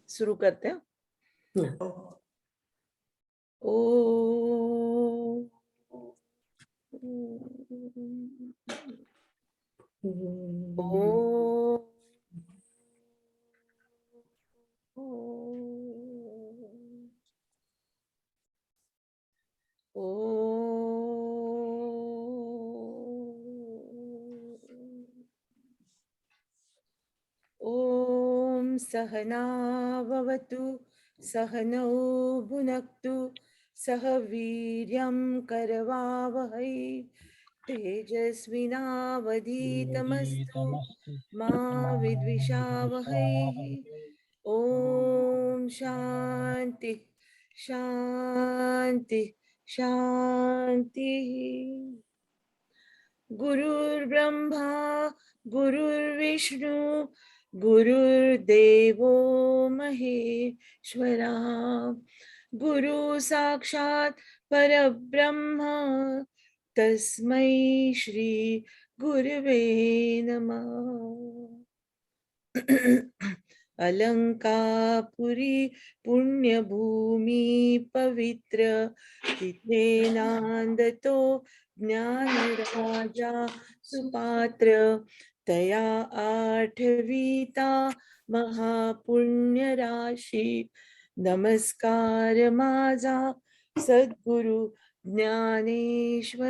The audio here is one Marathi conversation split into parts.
सुरू करते हैं. ओ ॐ सहना भवतु सहनौ भुनक्तु सह वीर्यं करवावहै तेजस्विनावधीतमस्तु मा विद्विषावहै. ॐ शान्ति शान्ति शान्तिः. गुरुर्ब्रह्मा गुरुर्विष्णु गुरुर्देवो महेश्वरा गुरु साक्षात् परब्रह्म तस्मै श्री गुरुवे नमः. अलंकापुरी पुण्यभूमि पवित्र तिथेनांदतो ज्ञानराजा सुपात्र तया आठवीता महापुण्य राशी. नमस्कार माझा सद्गुरु ज्ञानेश्वरासी.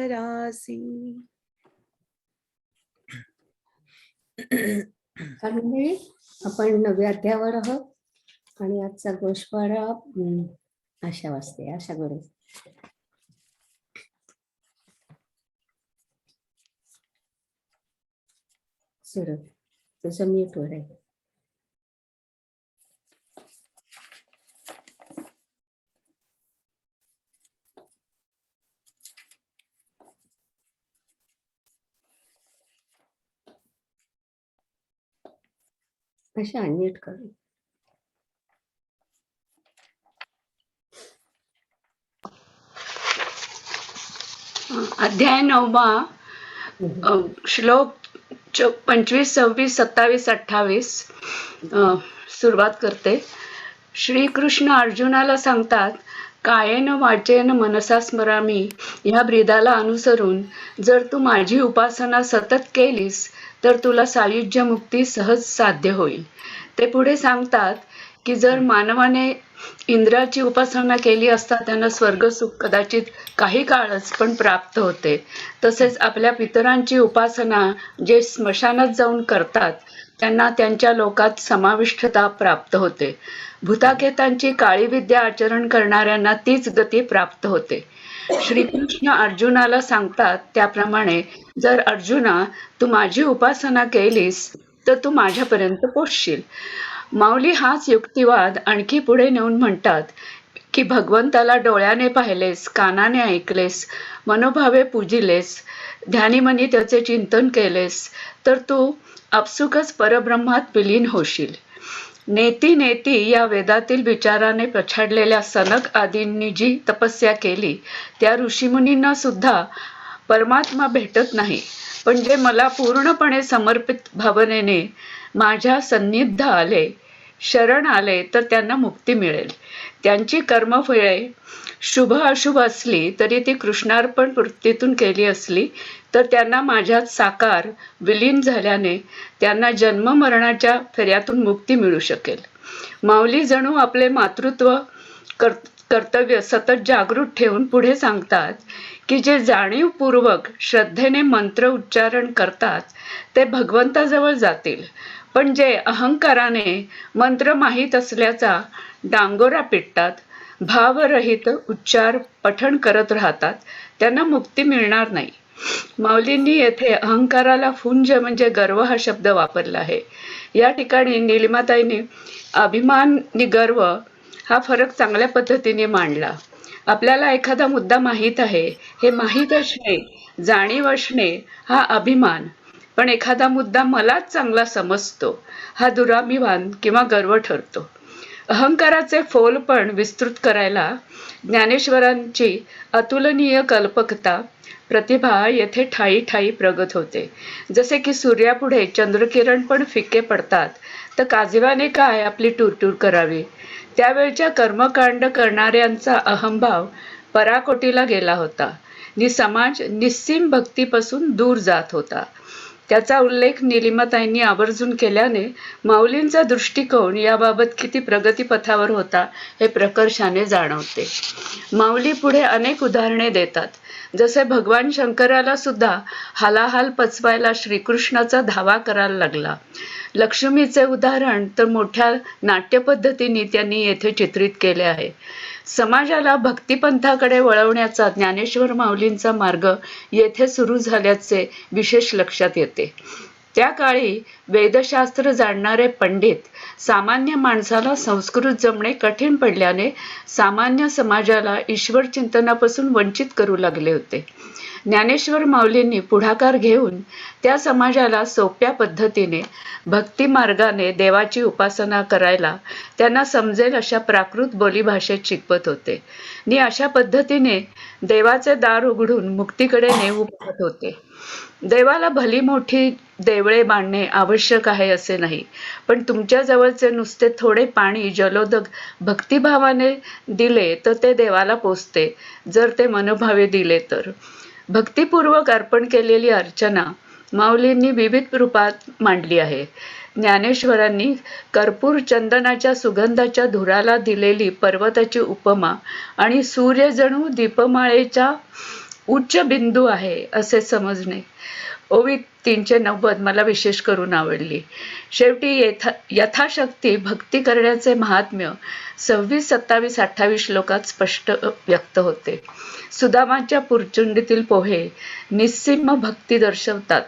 मंडळी, आपण 9व्या अध्यायावर आहोत आणि आजचा गोष्वारा आशा वाचते. आशा गुरु. सुरू तुझं म्यूट वर आहे. अशा अनम्यूट करू. अध्याय 9वा श्लोक 25, 26, 27, 28 सुरुवात करते. श्रीकृष्ण अर्जुनाला सांगतात, कायेन वाचेन मनसा स्मरामी ह्या ब्रीदाला अनुसरून जर तू माझी उपासना सतत केलीस तर तुला सायुज्य मुक्ती सहज साध्य होईल. ते पुढे सांगतात की जर मानवाने इंद्राची उपासना केली असता त्यांना स्वर्ग सुख कदाचित काही काळच पण प्राप्त होते. तसेच आपल्या पितरांची उपासना जे स्मशानात जाऊन करतात त्यांना त्यांच्या लोकात समाविष्टता प्राप्त होते. भूताकेतांची काळी विद्या आचरण करणाऱ्यांना तीच गती प्राप्त होते. श्रीकृष्ण अर्जुनाला सांगतात त्याप्रमाणे जर अर्जुना तू माझी उपासना केलीस तर तू माझ्यापर्यंत पोचशील. माऊली हाच युक्तिवाद आणखी पुढे नेऊन म्हणतात की भगवंताला डोळ्याने पाहिलेस, कानाने ऐकलेस, मनोभावे पूजिलेस, ध्यानीमनी त्याचे चिंतन केलेस तर तू आपसुकच परब्रह्मात विलीन होशील. नेती नेती या वेदातील विचाराने पछाडलेल्या सनक आदींनी जी तपस्या केली त्या ऋषीमुनींना सुद्धा परमात्मा भेटत नाही. पण जे मला पूर्णपणे समर्पित भावनेने माझ्या सन्निध आले, शरण आले तर त्यांना मुक्ती मिळेल. त्यांची कर्मफळे शुभ अशुभ असली तरी ती कृष्णार्पण वृत्तीतून केली असली तर त्यांना माझ्यात साकार विलीन झाल्याने त्यांना जन्म मरणाच्या फेऱ्यातून मुक्ती मिळू शकेल. माऊली जणू आपले मातृत्व कर्तव्य सतत जागृत ठेवून पुढे सांगतात की जे जाणीवपूर्वक श्रद्धेने मंत्र उच्चारण करतात ते भगवंताजवळ जातील. पण जे अहंकाराने मंत्र माहीत असल्याचा डांगोरा पिटतात, भावरहित उच्चार पठण करत राहतात, त्यांना मुक्ती मिळणार नाही. माऊलींनी येथे अहंकाराला फुंज म्हणजे गर्व हा शब्द वापरला आहे. या ठिकाणी नीलिमाताईंनी अभिमान आणि गर्व हा फरक चांगल्या पद्धतीने मांडला. आपल्याला एखादा मुद्दा माहीत आहे हे माहीत असणे, जाणीव असणे हा अभिमान. पण एखादा मुद्दा मलाच चांगला समजतो हा दुराभिमान किंवा गर्व ठरतो. अहंकाराचे फोलपण विस्तृत करायला ज्ञानेश्वरांची अतुलनीय कल्पकता प्रतिभा येथे ठायी ठायी प्रगत होते. जसे की सूर्यापुढे चंद्रकिरण पण फिके पडतात, तर काजव्याने काय आपली टूरटूर करावी. त्यावेळच्या कर्मकांड करणाऱ्यांचा अहंभाव पराकोटीला गेला होता नि समाज निस्सीम भक्तीपासून दूर जात होता. त्याचा उल्लेख निलिमाताईंनी आवर्जून केल्याने माऊलींचा दृष्टिकोन याबाबत किती प्रगतीपथावर होता हे प्रकर्षाने जाणवते. माऊली पुढे अनेक उदाहरणे देतात. जसे भगवान शंकराला सुद्धा हालाहाल पचवायला श्रीकृष्णाचा धावा करायला लागला. लक्ष्मीचे उदाहरण तर मोठ्या नाट्यपद्धतीने त्यांनी येथे चित्रित केले आहे. समाजाला भक्तिपंथाकडे वळवण्याचा ज्ञानेश्वर माऊलींचा मार्ग येथे सुरू झाल्याचे विशेष लक्षात येते. त्या काळी वेदशास्त्र जाणणारे पंडित सामान्य माणसाला संस्कृत जमणे कठीण पडल्याने सामान्य समाजाला ईश्वर चिंतनापासून वंचित करू लागले होते. ज्ञानेश्वर माऊलींनी पुढाकार घेऊन त्या समाजाला सोप्या पद्धतीने भक्ती मार्गाने देवाची उपासना करायला त्यांना समजेल अशा प्राकृत बोलीभाषेत शिकवत होते नि अशा पद्धतीने देवाचे दार उघडून मुक्तीकडे नेऊ पाहत होते. देवाला भली मोठी देवळे बांधणे आवश्यक आहे असे नाही, पण तुमच्या जवळचे नुसते थोडे पाणी जलोदक भक्तिभावाने दिले तर ते देवाला पोचते, जर ते मनोभावे दिले तर. भक्तिपूर्वक अर्पण केलेली अर्चना माऊलींनी विविध रूपात मांडली आहे. ज्ञानेश्वरांनी कर्पूर चंदनाच्या सुगंधाच्या धुराला दिलेली पर्वताची उपमा आणि सूर्य जणू दीपमाळेचा उच्च बिंदू आहे असे समजणे. ओवी 390 मला विशेष करून आवडली. शेवटी यथाशक्ती भक्ती करण्याचे महात्म्य 26, 27, 28 श्लोकात स्पष्ट व्यक्त होते. सुदामाच्या पुरचुंडीतील पोहे निस्सीम भक्ती दर्शवतात.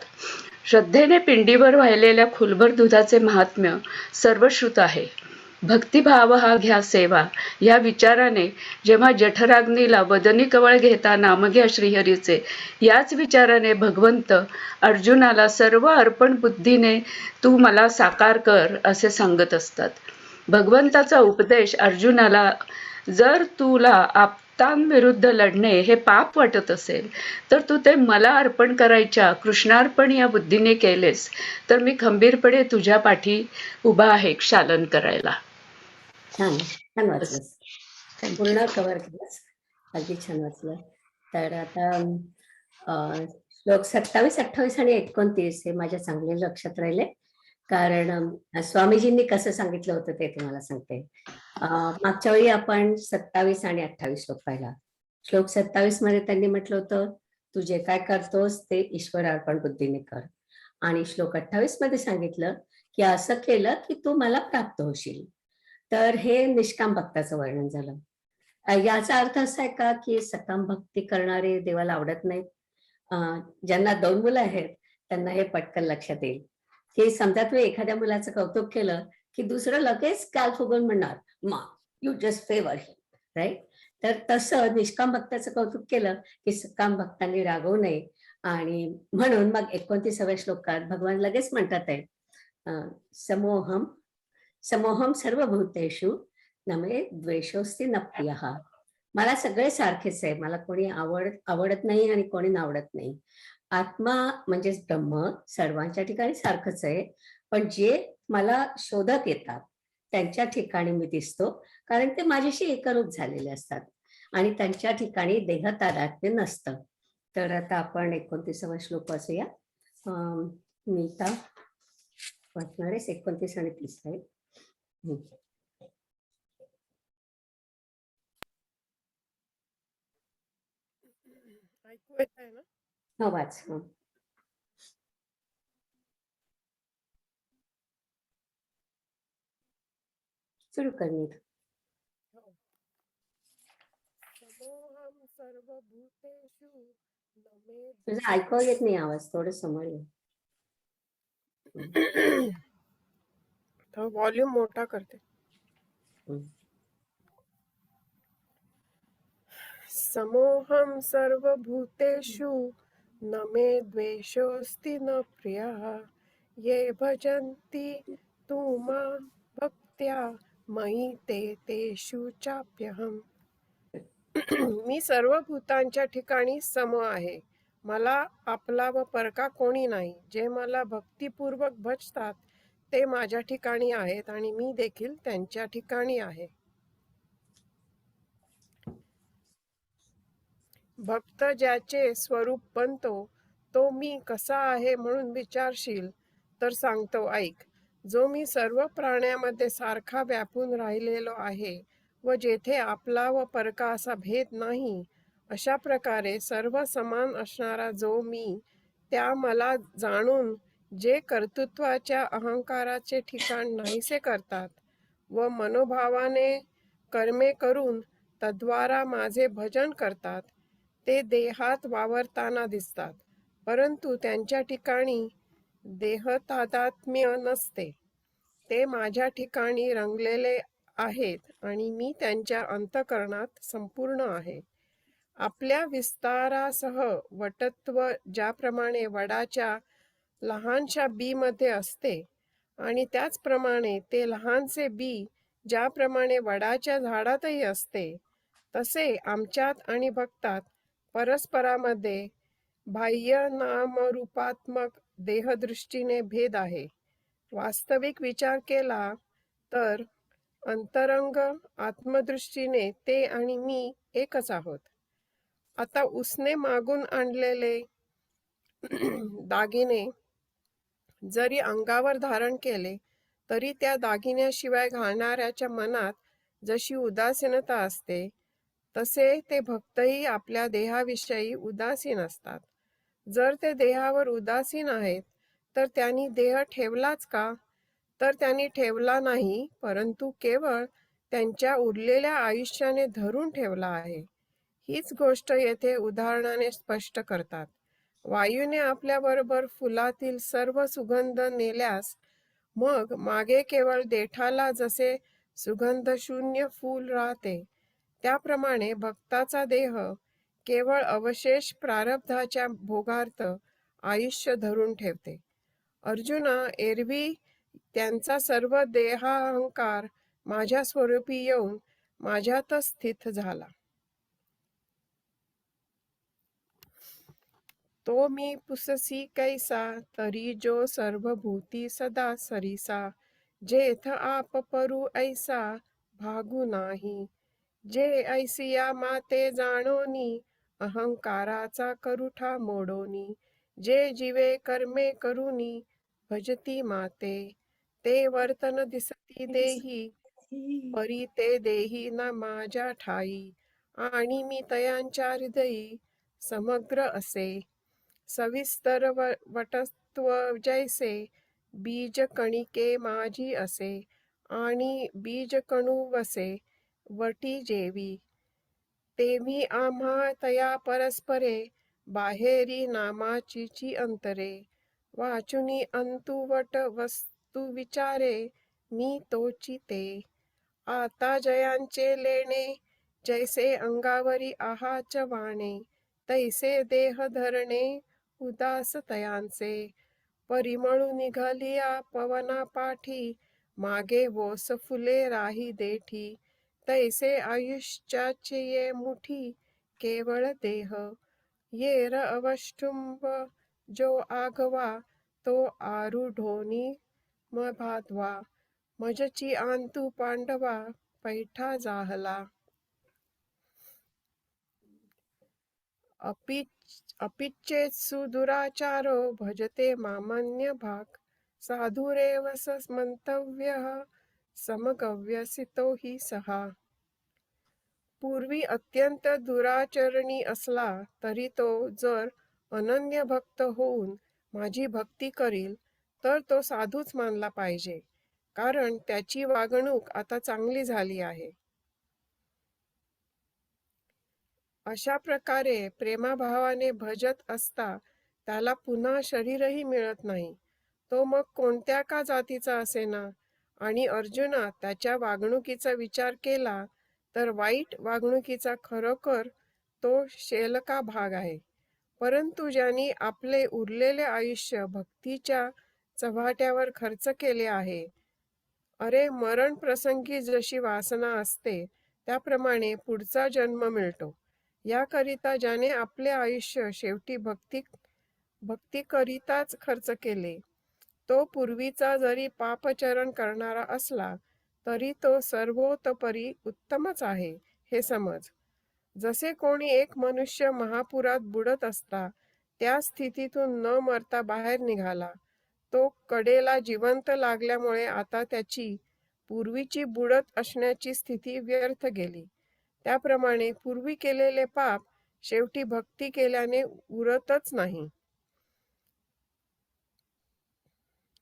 श्रद्धेने पिंडीवर वाहिलेल्या खुलभर दुधाचे महात्म्य सर्वश्रुत आहे. भक्तिभाव हा घ्या सेवा या विचाराने जेव्हा जठराग्नीला वदनी कवळ घेता नाम घ्या श्रीहरीचे, याच विचाराने भगवंत अर्जुनाला सर्व अर्पण बुद्धीने तू मला साकार कर असे सांगत असतात. भगवंताचा उपदेश अर्जुनाला, जर तुला आपतांविरुद्ध लढणे हे पाप वाटत असेल तर तू ते मला अर्पण करायच्या कृष्णार्पण या बुद्धीने केलेस तर मी खंबीरपणे तुझ्या पाठी उभा आहे क्षालन करायला. छान छान वाचलंस, पूर्ण कव्हर केलंस, अगदी छान वाचलं. तर आता श्लोक 27, 28 आणि 29 हे माझ्या चांगले लक्षात राहिले, कारण स्वामीजींनी कसं सांगितलं होतं ते तुम्हाला सांगते. मागच्या वेळी आपण 27 आणि 28 श्लोक पाहिला. श्लोक 27 मध्ये त्यांनी म्हटलं होतं, तू जे काय करतोस ते ईश्वर अर्पण बुद्धीने कर. आणि श्लोक 28 मध्ये सांगितलं की असं केलं की तू मला प्राप्त होशील. तर हे निष्काम भक्ताचं वर्णन झालं. याचा अर्थ असा आहे का की सकाम भक्ती करणारे देवाला आवडत नाहीत? ज्यांना 2 मुलं आहेत त्यांना हे पटकन लक्षात येईल की समजा तुम्ही एखाद्या मुलाचं कौतुक केलं की दुसरं लगेच काल फुगून म्हणणार, मा you just favour him, right? तर तसं निष्काम भक्ताचं कौतुक केलं की सकाम भक्तांनी रागवू नये. आणि म्हणून मग 29व्या श्लोकात भगवान लगेच म्हणतात आहे, समोहम समोहम सर्वभूतेषु न मे द्वेषोस्ति न प्रियः. मला सगळे सारखेच आहे, मला कोणी आवडत नाही आणि कोणी नावडत नाही. आत्मा म्हणजेच ब्रह्म सर्वांच्या ठिकाणी सारखंच आहे, पण जे मला शोधत येतात त्यांच्या ठिकाणी मी दिसतो, कारण ते माझ्याशी एकरूप झालेले असतात आणि त्यांच्या ठिकाणी देहतादात्म्य नसतं. तर आता आपण 29वा श्लोक वाचूया. मी आता वाचणार आहे 29 आणि 30 आहे. ऐकू येत आहे ना? हो, वाच. सुरू कर नीट. समोहम सर्वभूतेषु न मे तुझं ऐकू येत नाही आवाज, थोडं समोर ये. तो व्हॉल्यूम मोठा करते. समोहम सर्वभूतेषु न मे द्वेषोऽस्ति न प्रियः ये भजन्ति तु मां भक्त्या मयि ते तेषु चाप्यहम्. मी सर्व भूतांच्या ठिकाणी सम आहे. मला आपला व परका कोणी नाही. जे मला भक्तिपूर्वक भजतात ते माझ्या ठिकाणी आहेत आणि मी देखील त्यांच्या ठिकाणी आहे. भक्त ज्याचे स्वरूप बनतो तो मी कसा आहे म्हणून विचारशील तर सांगतो ऐक. जो मी सर्व प्राण्यामध्ये सारखा व्यापून राहिलेलो आहे व जेथे आपला व परका असा भेद नाही, अशा प्रकारे सर्व समान असणारा जो मी, त्या मला जाणून जे कर्तृत्वाच्या अहंकाराचे ठिकाण नाहीसे करतात व मनोभावाने कर्मे करून तद्वारा माझे भजन करतात, ते देहात वावरताना दिसतात, परंतु त्यांच्या ठिकाणी देहतादात्म्य नसते. ते माझ्या ठिकाणी रंगलेले आहेत आणि मी त्यांच्या अंतःकरणात संपूर्ण आहे. आपल्या विस्तारासह वटत्व ज्याप्रमाणे वडाच्या लहानशा बीमध्ये असते आणि त्याचप्रमाणे ते लहानसे बी ज्याप्रमाणे वडाच्या झाडातही असते, तसे आमच्यात आणि भक्तात परस्परामध्ये बाह्य नामरूपात्मक देहदृष्टीने भेद आहे. वास्तविक विचार केला तर अंतरंग आत्मदृष्टीने ते आणि मी एकच आहोत. आता उसने मागून आणलेले दागिने जरी अंगावर धारण केले तरी त्या दागिन्याशिवाय घालणाऱ्याच्या मनात जशी उदासीनता असते, तसे ते भक्तही आपल्या देहाविषयी उदासीन असतात. जर ते देहावर उदासीन आहेत तर त्यांनी देह ठेवलाच का? तर त्यांनी ठेवला नाही, परंतु केवळ त्यांच्या उरलेल्या आयुष्याने धरून ठेवला आहे. हीच गोष्ट येथे उदाहरणाने स्पष्ट करतात. वायूने आपल्याबरोबर फुलातील सर्व सुगंध नेल्यास मग मागे केवळ देठाला जसे सुगंधशून्य फूल राहते, त्याप्रमाणे भक्ताचा देह केवळ अवशेष प्रारब्धाच्या भोगार्थ आयुष्य धरून ठेवते. अर्जुना, एरवी त्यांचा सर्व देहाहंकार माझ्या स्वरूपी येऊन माझ्यातच स्थित झाला. तो मी पुससी कैसा, तरी जो सर्वभूती सदा सरिसा. जेथ आप परू ऐसा, भागू नाही. जे ऐसिया माते जाणोनी, अहंकाराचा करुठा मोडोनी. जे जीवे कर्मे करुनी, भजती माते. ते वर्तन दिसती देही, परी ते देही न माझ्या ठाई. आणि मी तयांच्या हृदयी समग्र असे. सविस्तर वटत्व जैसे, बीज कणिके माझी असे. आणि बीज कणू वसे वटी जेवी. तेव्ही आम्हा तया परस्परे, बाहेरी नामाची अंतरे. वाचुनी अंतु वट वस्तू विचारे, मी तोची ते. आता जयांचे लेणे, जैसे अंगावरी आहाच वाणे. तैसे देह धरणे, उदास तयांचे. परिमळू निघालिया पवना पाठी, मागे ओस फुले राही देठी. तैसे आयुष्याचे ये मुठी, केवळ देह. येर अवष्टुंब जो आगवा, तो आरूढोनी मभाद्वा. मजची आंतू पांडवा, पैठा जाहला. अपिच्चेत्सु दुराचारो, भजते मामन्य भाग. साधुरेव मंतव्यः, समगव्यसितो हि सहा. पूर्वी अत्यंत दुराचरणी असला तरी तो जर अनन्य भक्त होऊन माझी भक्ती करील तर तो साधूच मानला पाहिजे, कारण त्याची वागणूक आता चांगली झाली आहे. अशा प्रकारे प्रेमाभावाने भजत असता त्याला पुन्हा शरीरही मिळत नाही, तो मग कोणत्या का जातीचा असेना. आणि अर्जुना, त्याच्या वागणुकीचा विचार केला तर वाईट वागणुकीचा खरोखर तो शेलका भाग आहे. परंतु ज्यांनी आपले उरलेले आयुष्य भक्तीच्या चव्हाट्यावर खर्च केले आहे अरे मरण प्रसंगी जशी वासना असते त्याप्रमाणे पुढचा जन्म मिळतो. याकरिता ज्याने आपले आयुष्य शेवटी भक्तीकरिताच खर्च केले, तो पूर्वीचा जरी पापचरण करणारा असला तरी तो सर्वतोपरी उत्तमच आहे हे समज. जसे कोणी एक मनुष्य महापुरात बुडत असता त्या स्थितीतून न मरता बाहेर निघाला, तो कडेला जिवंत लागल्यामुळे आता त्याची पूर्वीची बुडत असण्याची स्थिती व्यर्थ गेली. त्याप्रमाणे पूर्वी केलेले पाप शेवटी भक्ती केल्याने उरतच नाही.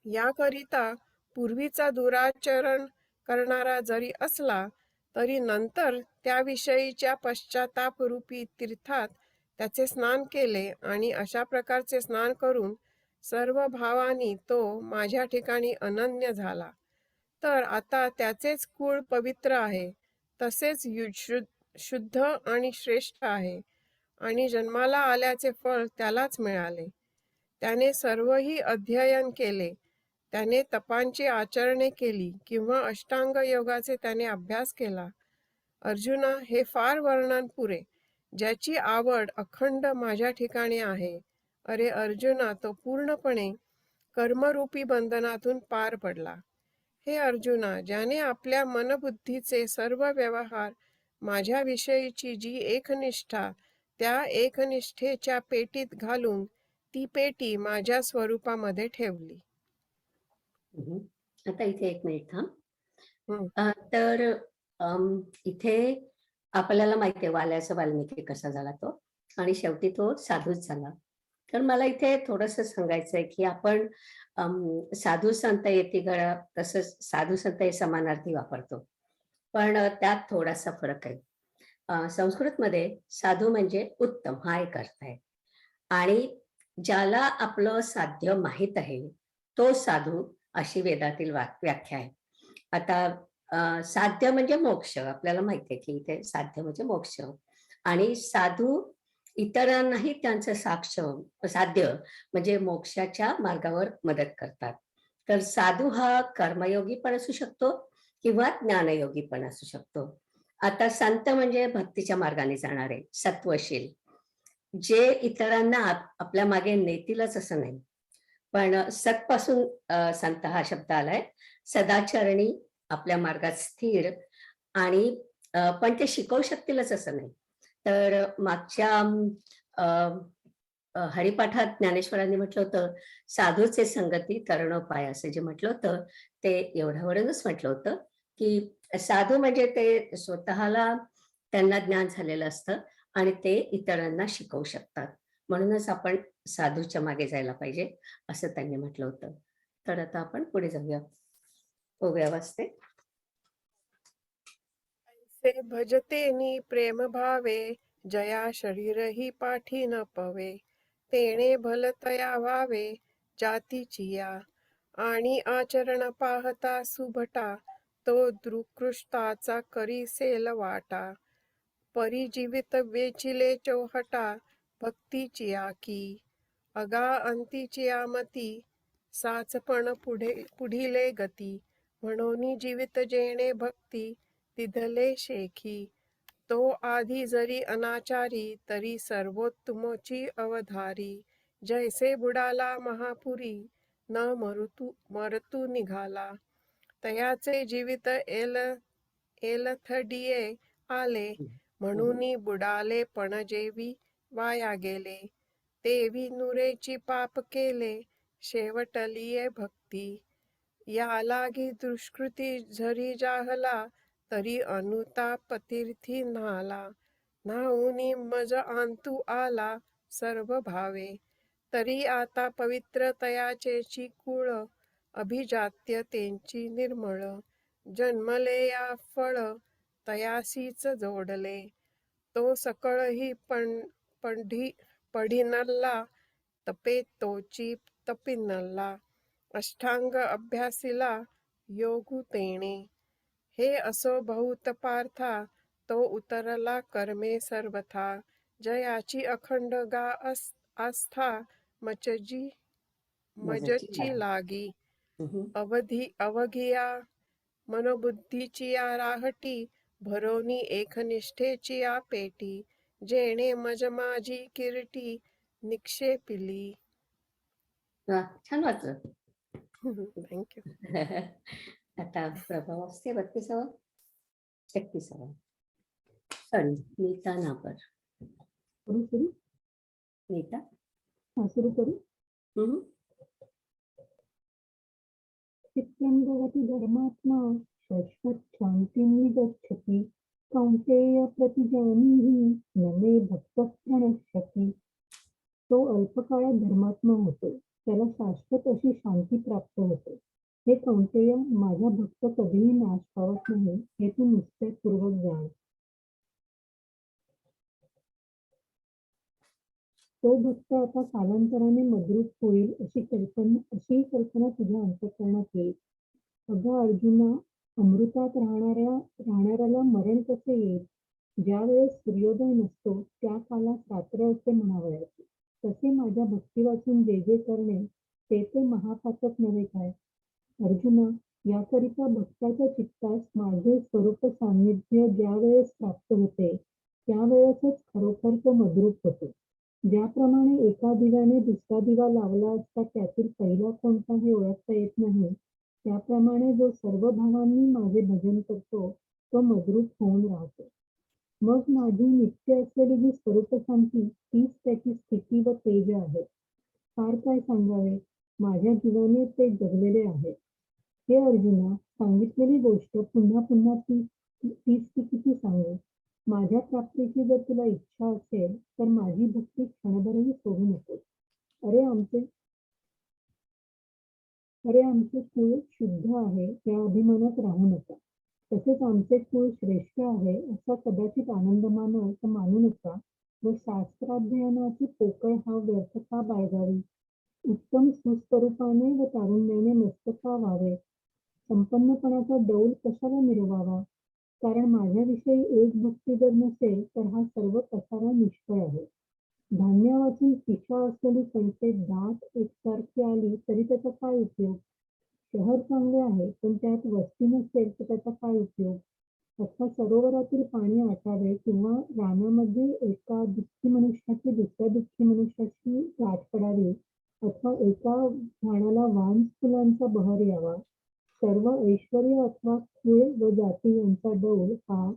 याकरिता पूर्वीचा दुराचरण करणारा जरी असला तरी नंतर त्याविषयीच्या पश्चातापरूपी तीर्थात त्याचे स्नान केले आणि अशा प्रकारचे स्नान करून सर्व भावांनी तो माझ्या ठिकाणी अनन्य झाला, तर आता त्याचेच कुळ पवित्र आहे, तसेच शुद्ध आणि श्रेष्ठ आहे आणि जन्माला आल्याचे फळ त्यालाच मिळाले. त्याने सर्वही अध्ययन केले, त्याने तपांची आचरणे केली किंवा अष्टांग योगाचे त्याने अभ्यास केला. अर्जुना, हे फार वर्णन पुरे. ज्याची आवड अखंड माझ्या ठिकाणी आहे, अरे अर्जुना, तो पूर्णपणे कर्मरूपी बंधनातून पार पडला. हे अर्जुना, ज्याने आपल्या मनबुद्धीचे सर्व व्यवहार माझ्याविषयीची जी एकनिष्ठा त्या एकनिष्ठेच्या पेटीत घालून ती पेटी माझ्या स्वरूपामध्ये ठेवली. हम्म. आता इथे एक मिनिट थांब. हम्म. तर इथे आपल्याला माहिती आहे वाल्याचा वाल्मिकी कसा झाला तो, आणि शेवटी तो साधूच झाला. तर मला इथे थोडस सांगायचंय की आपण साधू संत येती गळा तसंच साधू संत हे समानार्थी वापरतो, पण त्यात थोडासा फरक आहे. संस्कृतमध्ये साधू म्हणजे उत्तम हा एक अर्थ आहे, आणि ज्याला आपलं साध्य माहीत आहे तो साधू अशी वेदातील व्याख्या आहे. आता साध्य म्हणजे मोक्ष, आपल्याला माहिती आहे की इथे साध्य म्हणजे मोक्ष, आणि साधू इतरांनाही त्यांचं साध्य म्हणजे मोक्षाच्या मार्गावर मदत करतात. तर साधू हा कर्मयोगी पण असू शकतो किंवा ज्ञानयोगी पण असू शकतो. आता संत म्हणजे भक्तीच्या मार्गाने जाणारे सत्वशील, जे इतरांना आपल्या मागे नेतीलच असं नाही, पण सत्पासून संत हा शब्द आलाय. सदाचरणी, आपल्या मार्गात स्थिर, आणि पण ते शिकवू शकतीलच असं नाही. तर मागच्या हरिपाठात ज्ञानेश्वरांनी म्हटलं होतं, साधूचे संगती तरणोपाय, असं जे म्हटलं होतं ते एवढ्यावरूनच म्हटलं होतं की साधू म्हणजे ते स्वतःला त्यांना ज्ञान झालेलं असतं आणि ते इतरांना शिकवू शकतात. म्हणूनच आपण साधूच्या मागे जायला पाहिजे असं त्यांनी म्हटलं होतं. तर आता आपण पुढे जाऊया. ओव्या वाचते. से भजतेनी प्रेम भावे, जया शरीर ही पाठी न पवे. तेणे भलतया व्हावे जातीचिया, आणि आचरण पाहता सुभटा, तो दृकृष्टाचा करीसेल वाटा. परिजीवित वेचिले चौहटा, भक्तीची आकी. अगा अंतीची आमती, साचपण पुढिले गती. म्हणून जीवित जेणे भक्ती, तिधले शेखी. तो आधी जरी अनाचारी, तरी सर्वोत्तमोची अवधारी. जैसे बुडाला महापुरी, न मरतू निघाला. तयाचे जीवित एलथडिये आले, म्हणून बुडाले पण जेवी वाया गेले. तेवी नुरेची पाप केले, शेवटलिये भक्ती. या लागी दुष्कृती झरी जाहला, तरी अनुताप तीर्थी न्हाला. न्हाऊनी मज आंतू आला सर्व भावे, तरी आता पवित्र तयाचेची कुळ. अभिजात्य त्यांची निर्मळ, जन्मले या फळ तयासीच जोडले. तो सकळही पढिनल्ला, तपे तोची तपिनल्ला. अष्टांग अभ्यासिला योगू तेणे. हे असो बहुत पार्था, तो उतरला कर्मे सर्वथा. जयाची अखंड गा आस्था, मजची लागी. अवघिया मनोबुद्धीची या राहटी, भरोनी एकनिष्ठेची या पेटी, जेणे मज माझी किरटी निक्षेपिली. वा, छान वाचलं. थँक्यू. आता प्रभाव असते 32वा 31वा. सॉरी, नीता नापर. सुरू नीता. सुरू करू. चित्तं भवति धर्मात्मा शाश्वत शान्तिं गच्छति कौन्तेय प्रतिजानीहि न मे भक्तः प्रणश्यति. तो अल्पकाळात धर्मात्मा होतो, त्याला शाश्वत अशी शांती प्राप्त होते. हे कौन्तेय, माझा भक्त कधीही नाश पावत नाही हे तू निश्चयपूर्वक जाण. तो भक्त आता कालांतराने मद्रूप होईल अशी कल्पना तुझ्या अंतःकरणात येईल. अगं अर्जुना, अमृतात राहणाऱ्याला मरण कसे येईल? ज्या वेळेस सूर्योदय नसतो त्या कालात रात्र असे म्हणावयाचे. तसे माझ्या भक्ती वाचून जे जे करणे ते महापातक नव्हे काय? अर्जुना, याकरिता भक्ताच्या चित्तास माझे स्वरूप सान्निध्य ज्या वेळेस प्राप्त होते त्यावेळेसच खरोखर तो मद्रूप होतो. ज्याप्रमाणे एका दिव्याने दुसरा दिवा लावला असता त्यातील पहिला कोणता हे ओळखता येत नाही, त्याप्रमाणे जो सर्व भावांनी माझे भजन करतो तो मद्रूप होऊन राहतो. मग माझी नित्य असलेली जी स्वरूप शांती तीच त्याची स्थिती व तेज आहे. फार काय सांगावे, माझ्या जीवाने ते जगलेले आहे. हे अर्जुना, सांगितलेली गोष्ट पुन्हा पुन्हा तीच ती किती सांगू? माझ्या प्राप्तीची जर तुला इच्छा असेल तर माझी भक्ती क्षणभरही सोडू नको. अरे आमचे कुळ शुद्ध आहे या अभिमानात राहू नका. तसेच आमचे कुळ श्रेष्ठ आहे असा कदाचित आनंद मानू नका व शास्त्राध्ययनाची पोकळ हा व्यर्थ का बाळगावी. उत्तम सुस्वरूपाने व तारुण्याने मस्त का व्हावे. संपन्नपणाचा डौल कशाला मिरवावा. कारण माझ्याविषयी एक भक्ती जर नसेल तर हा सर्व कसारा निष्फळ आहे. धान्य वाचून खिशा असलेली कणसे दाट एकसारखी आली तरी त्याचा काय उपयोग? शहर चांगले आहे पण त्यात वस्ती नसेल तर त्याचा काय उपयोग? अथवा सरोवरातील पाणी आटावे किंवा रानामध्ये एका दुःखी मनुष्याची दुसऱ्या दुःखी मनुष्याची गाठ पडावी अथवा एका झाडाला वांस फुलांचा बहर यावा. सर्व ऐश्वर्य अथवा कुळ व जाती यांचा डौल हा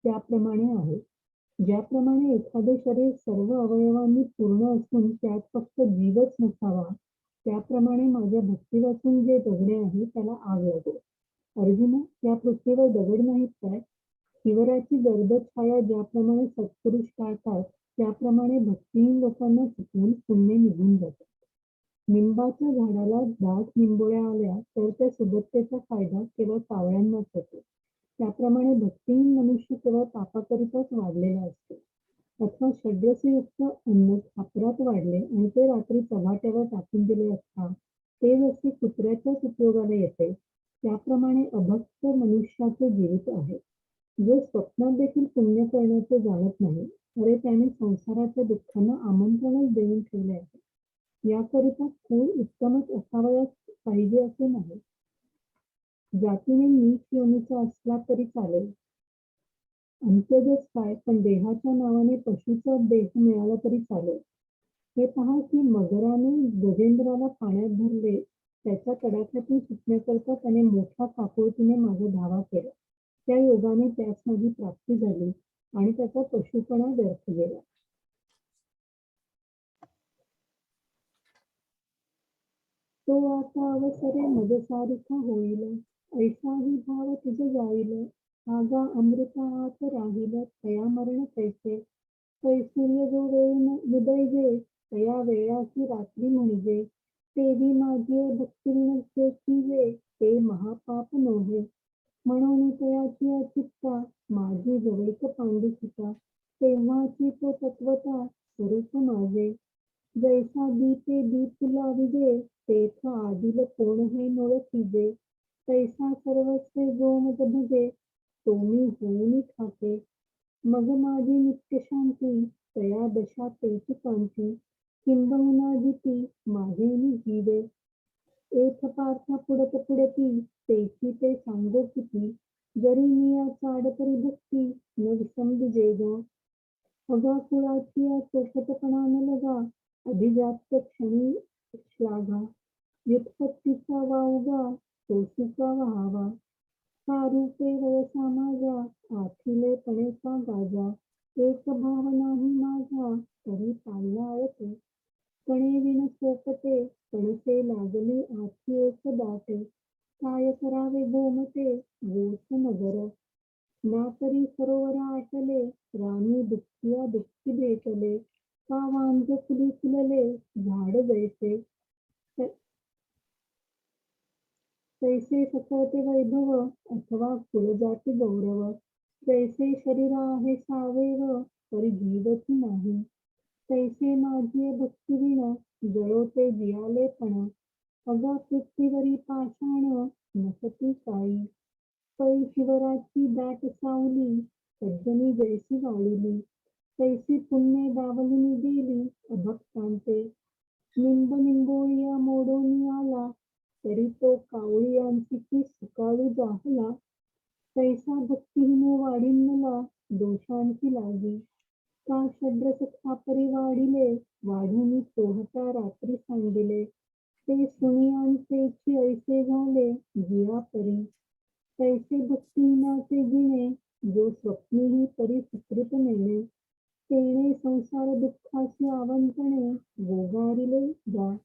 त्याप्रमाणे आहे. ज्याप्रमाणे एखादे शरीर सर्व अवयवांनी पूर्ण असून त्यात फक्त जीवच नसावा, त्याप्रमाणे माझ्या भक्ती वाचून जे जगणे आहे त्याला आग लागो. अर्जुना, या पृथ्वीवर दगड नाहीत काय? हिवराची गर्द छाया ज्याप्रमाणे सत्पुरुष टाळतात त्याप्रमाणे भक्तिहीन लोकांना चुकवून पुण्य निघून जातात. निंबाच्या झाडाला दाट निंबोळ्या आल्या तर त्या सुबत्तेचा फायदा केवळ कावळ्यांनाच होतो. त्याप्रमाणे भक्तिहीन मनुष्य केवळ पापाकरिताच वाढलेला असतो. अथवा षड्रसयुक्त अन्न खापरात वाढले आणि ते रात्री चव्हाट्यावर टाकून दिले असता ते जसे कुत्र्याच्याच उपयोगाला येते, त्याप्रमाणे अभक्त मनुष्याचे जीवित आहे. जो स्वप्नात देखील पुण्य करण्याचे जाणत नाही, अरे त्याने संसाराच्या दुःखांना आमंत्रणच देऊन ठेवले आहे. याकरिता कुळ उत्तमच असावयास पाहिजे असे नाही. जातीने नीच योनीचा असला तरी चालेल. अंत्यजच काय, पण देहाच्या नावाने पशुचा देह मिळाला तरी चालेल. हे पहा की मगराने गजेंद्राला पाण्यात भरले, त्याच्या तडाख्यातून सुटण्याकरता त्याने मोठ्या काकुळतीने माझा धावा केला. त्या योगाने त्यास माझी प्राप्ती झाली आणि त्याचा पशुपणा व्यर्थ गेला. तो आता अवसरे मजसारिखा होईल, ऐसाही भाव तुझ जाईल. आगा अमृता आत राहील, तया मरण कैसे. सूर्य जो वेळ उदयजे, तया वेळाची रात्री म्हणजे. तेवी माझे भक्ती वे, ते महापाप नोहे. म्हणून तयाची अचित्ता, माझी जवैक पांडुसुता. तेव्हाची तो तत्वता, स्वरूप माझे. जैसा दीपे दीप लाविजे, तेथ आदिल कोण हे नोळखिजे. तैसा सर्वस्वे जो मज भजे, तो मी होऊन ठाके. मग माझी नित्य शांती, तया दशा तेची कांती. किंबहुना जिती माझे मी जीवे. एथ पार्था पुढत पुढती तेची ते सांगो किती, जरी मी या चाड तरी भक्ती न विसंबिजे गा. अगा कुळाची या चोखटपणा न लगा, अभिजात क्षणी श्लाघा. व्युत्पत्तीचा वावगा कौतुका व्हावा, का रूपे वयसा माझ्या आथिले पणेचा गाजा. एक भाव नाही माझा तरी पाळला अळते, कणे विण सोपते कणसे लागली आठी एक दाटे. काय करावे गोमते गोच नगर, ना तरी सरोवर आटले राणी दुःखिया दुःखी भेटले. का वांझ फुली फुलले झाड जैसे, तैसे सकळते वैभव अथवा कुळजाती गौरव. जैसे शरीर आहे सावयव तरी जीवती नाही, तैसे माझी भक्तिविण जळोते जियालेपण. अगा पृथ्वीवरी पाषाण नसती काही, पै शिवराची दाट सावली सज्जनी जैसी वाळिली. तैसी पुण्ये डावलून गेली अभक्तांते, निंब निंबोळी मोडून आला तरी तो कावळियांची की सुकाळू जाहला. तैसा भक्तिहीन वाढिन्नला दोषांची लागी, का षड्रस खापरी वाढिले वाढून सोहता रात्री सांडिले. ते सुनियांचेची ऐसे झाले जिया परी, तैसे भक्तिहीनाचे जिणे जो स्वप्नीही परी सुकृत नेणे. तेणे संसार दुःखाची आवंतणे गोगारिले जा.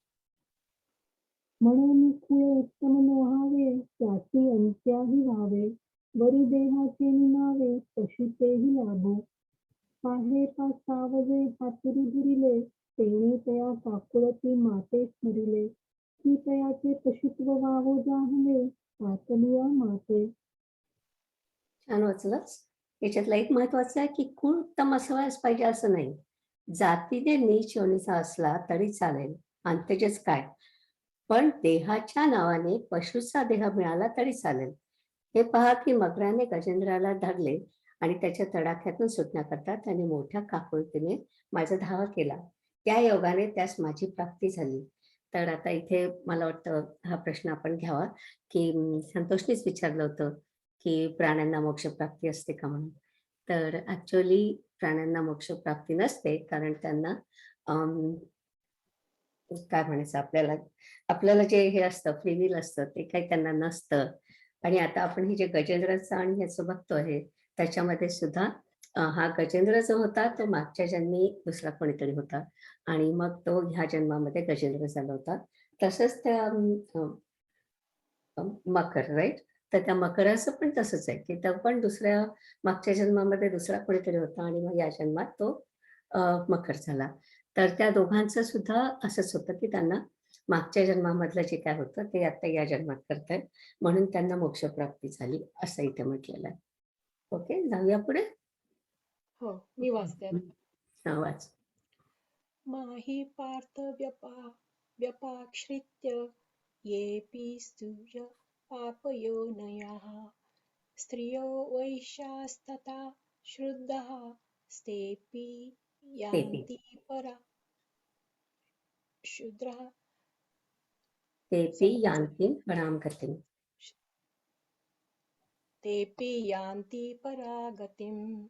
म्हणून खुळे उत्तम नोहावे त्याची अंत्याही व्हावे, वरी देहाचे निनावे पशुतेही लाभो. पाहे सावजे भातुरी धरिले तेणे तया काकुळती माते स्मरिले, की तयाचे पशुत्व वावो जाहले पातलिया माते. छान वाचलंच. याच्यातला एक महत्वाचं आहे की कुळ उत्तम असलाच पाहिजे असं नाही. जातीने नीच योनीचा असला तरी चालेल, अंत्यजच काय. पण देहाच्या नावाने पशुचा देह मिळाला तरी चालेल. हे पहा की मगराने गजेंद्राला धरले आणि त्याच्या तडाख्यातून सुटण्याकरता त्याने मोठ्या काकुळतीने माझा धावा केला. त्या योगाने त्यास माझी प्राप्ती झाली. तर आता इथे मला वाटतं हा प्रश्न आपण घ्यावा की संतोषनीच विचारलं होतं की प्राण्यांना मोक्षप्राप्ती असते का म्हणून. तर ऍक्च्युअली प्राण्यांना मोक्षप्राप्ती नसते, कारण त्यांना काय म्हणायचं, आपल्याला जे हे असतं फ्री विल असतं ते काही त्यांना नसतं. आणि आता आपण हे जे गजेंद्राचं आणि ह्याचं बघतो आहे त्याच्यामध्ये सुद्धा हा गजेंद्र जो होता तो मागच्या जन्मी दुसरा कोणीतरी होता आणि मग तो ह्या जन्मामध्ये गजेंद्र झाला होता. तसंच त्या मकर, राईट. तर त्या मकराचं पण तसंच आहे की तो पण दुसऱ्या मागच्या जन्मामध्ये दुसरा कोणीतरी होता आणि मग या जन्मात तो मकर झाला. तर त्या दोघांचं सुद्धा असंच होतं की त्यांना मागच्या जन्मामधलं जे काय होतं ते आता या जन्मात करतायत, म्हणून त्यांना मोक्षप्राप्ती झाली असं इथे म्हटलेलं आहे. ओके, जाऊया पुढे. हो, मी वाचते आता. हा, वाच. माहि पार्थ व्यपाश्रित्य येऽपि स्तूय पापयोनयः, स्त्रियो वैश्यास्तथा श्रुद्धः, स्तेऽपि यान्ति परा शूद्रः. तेपि यान्ति परां गतिम्. तेऽपि यान्ति परागतिम्.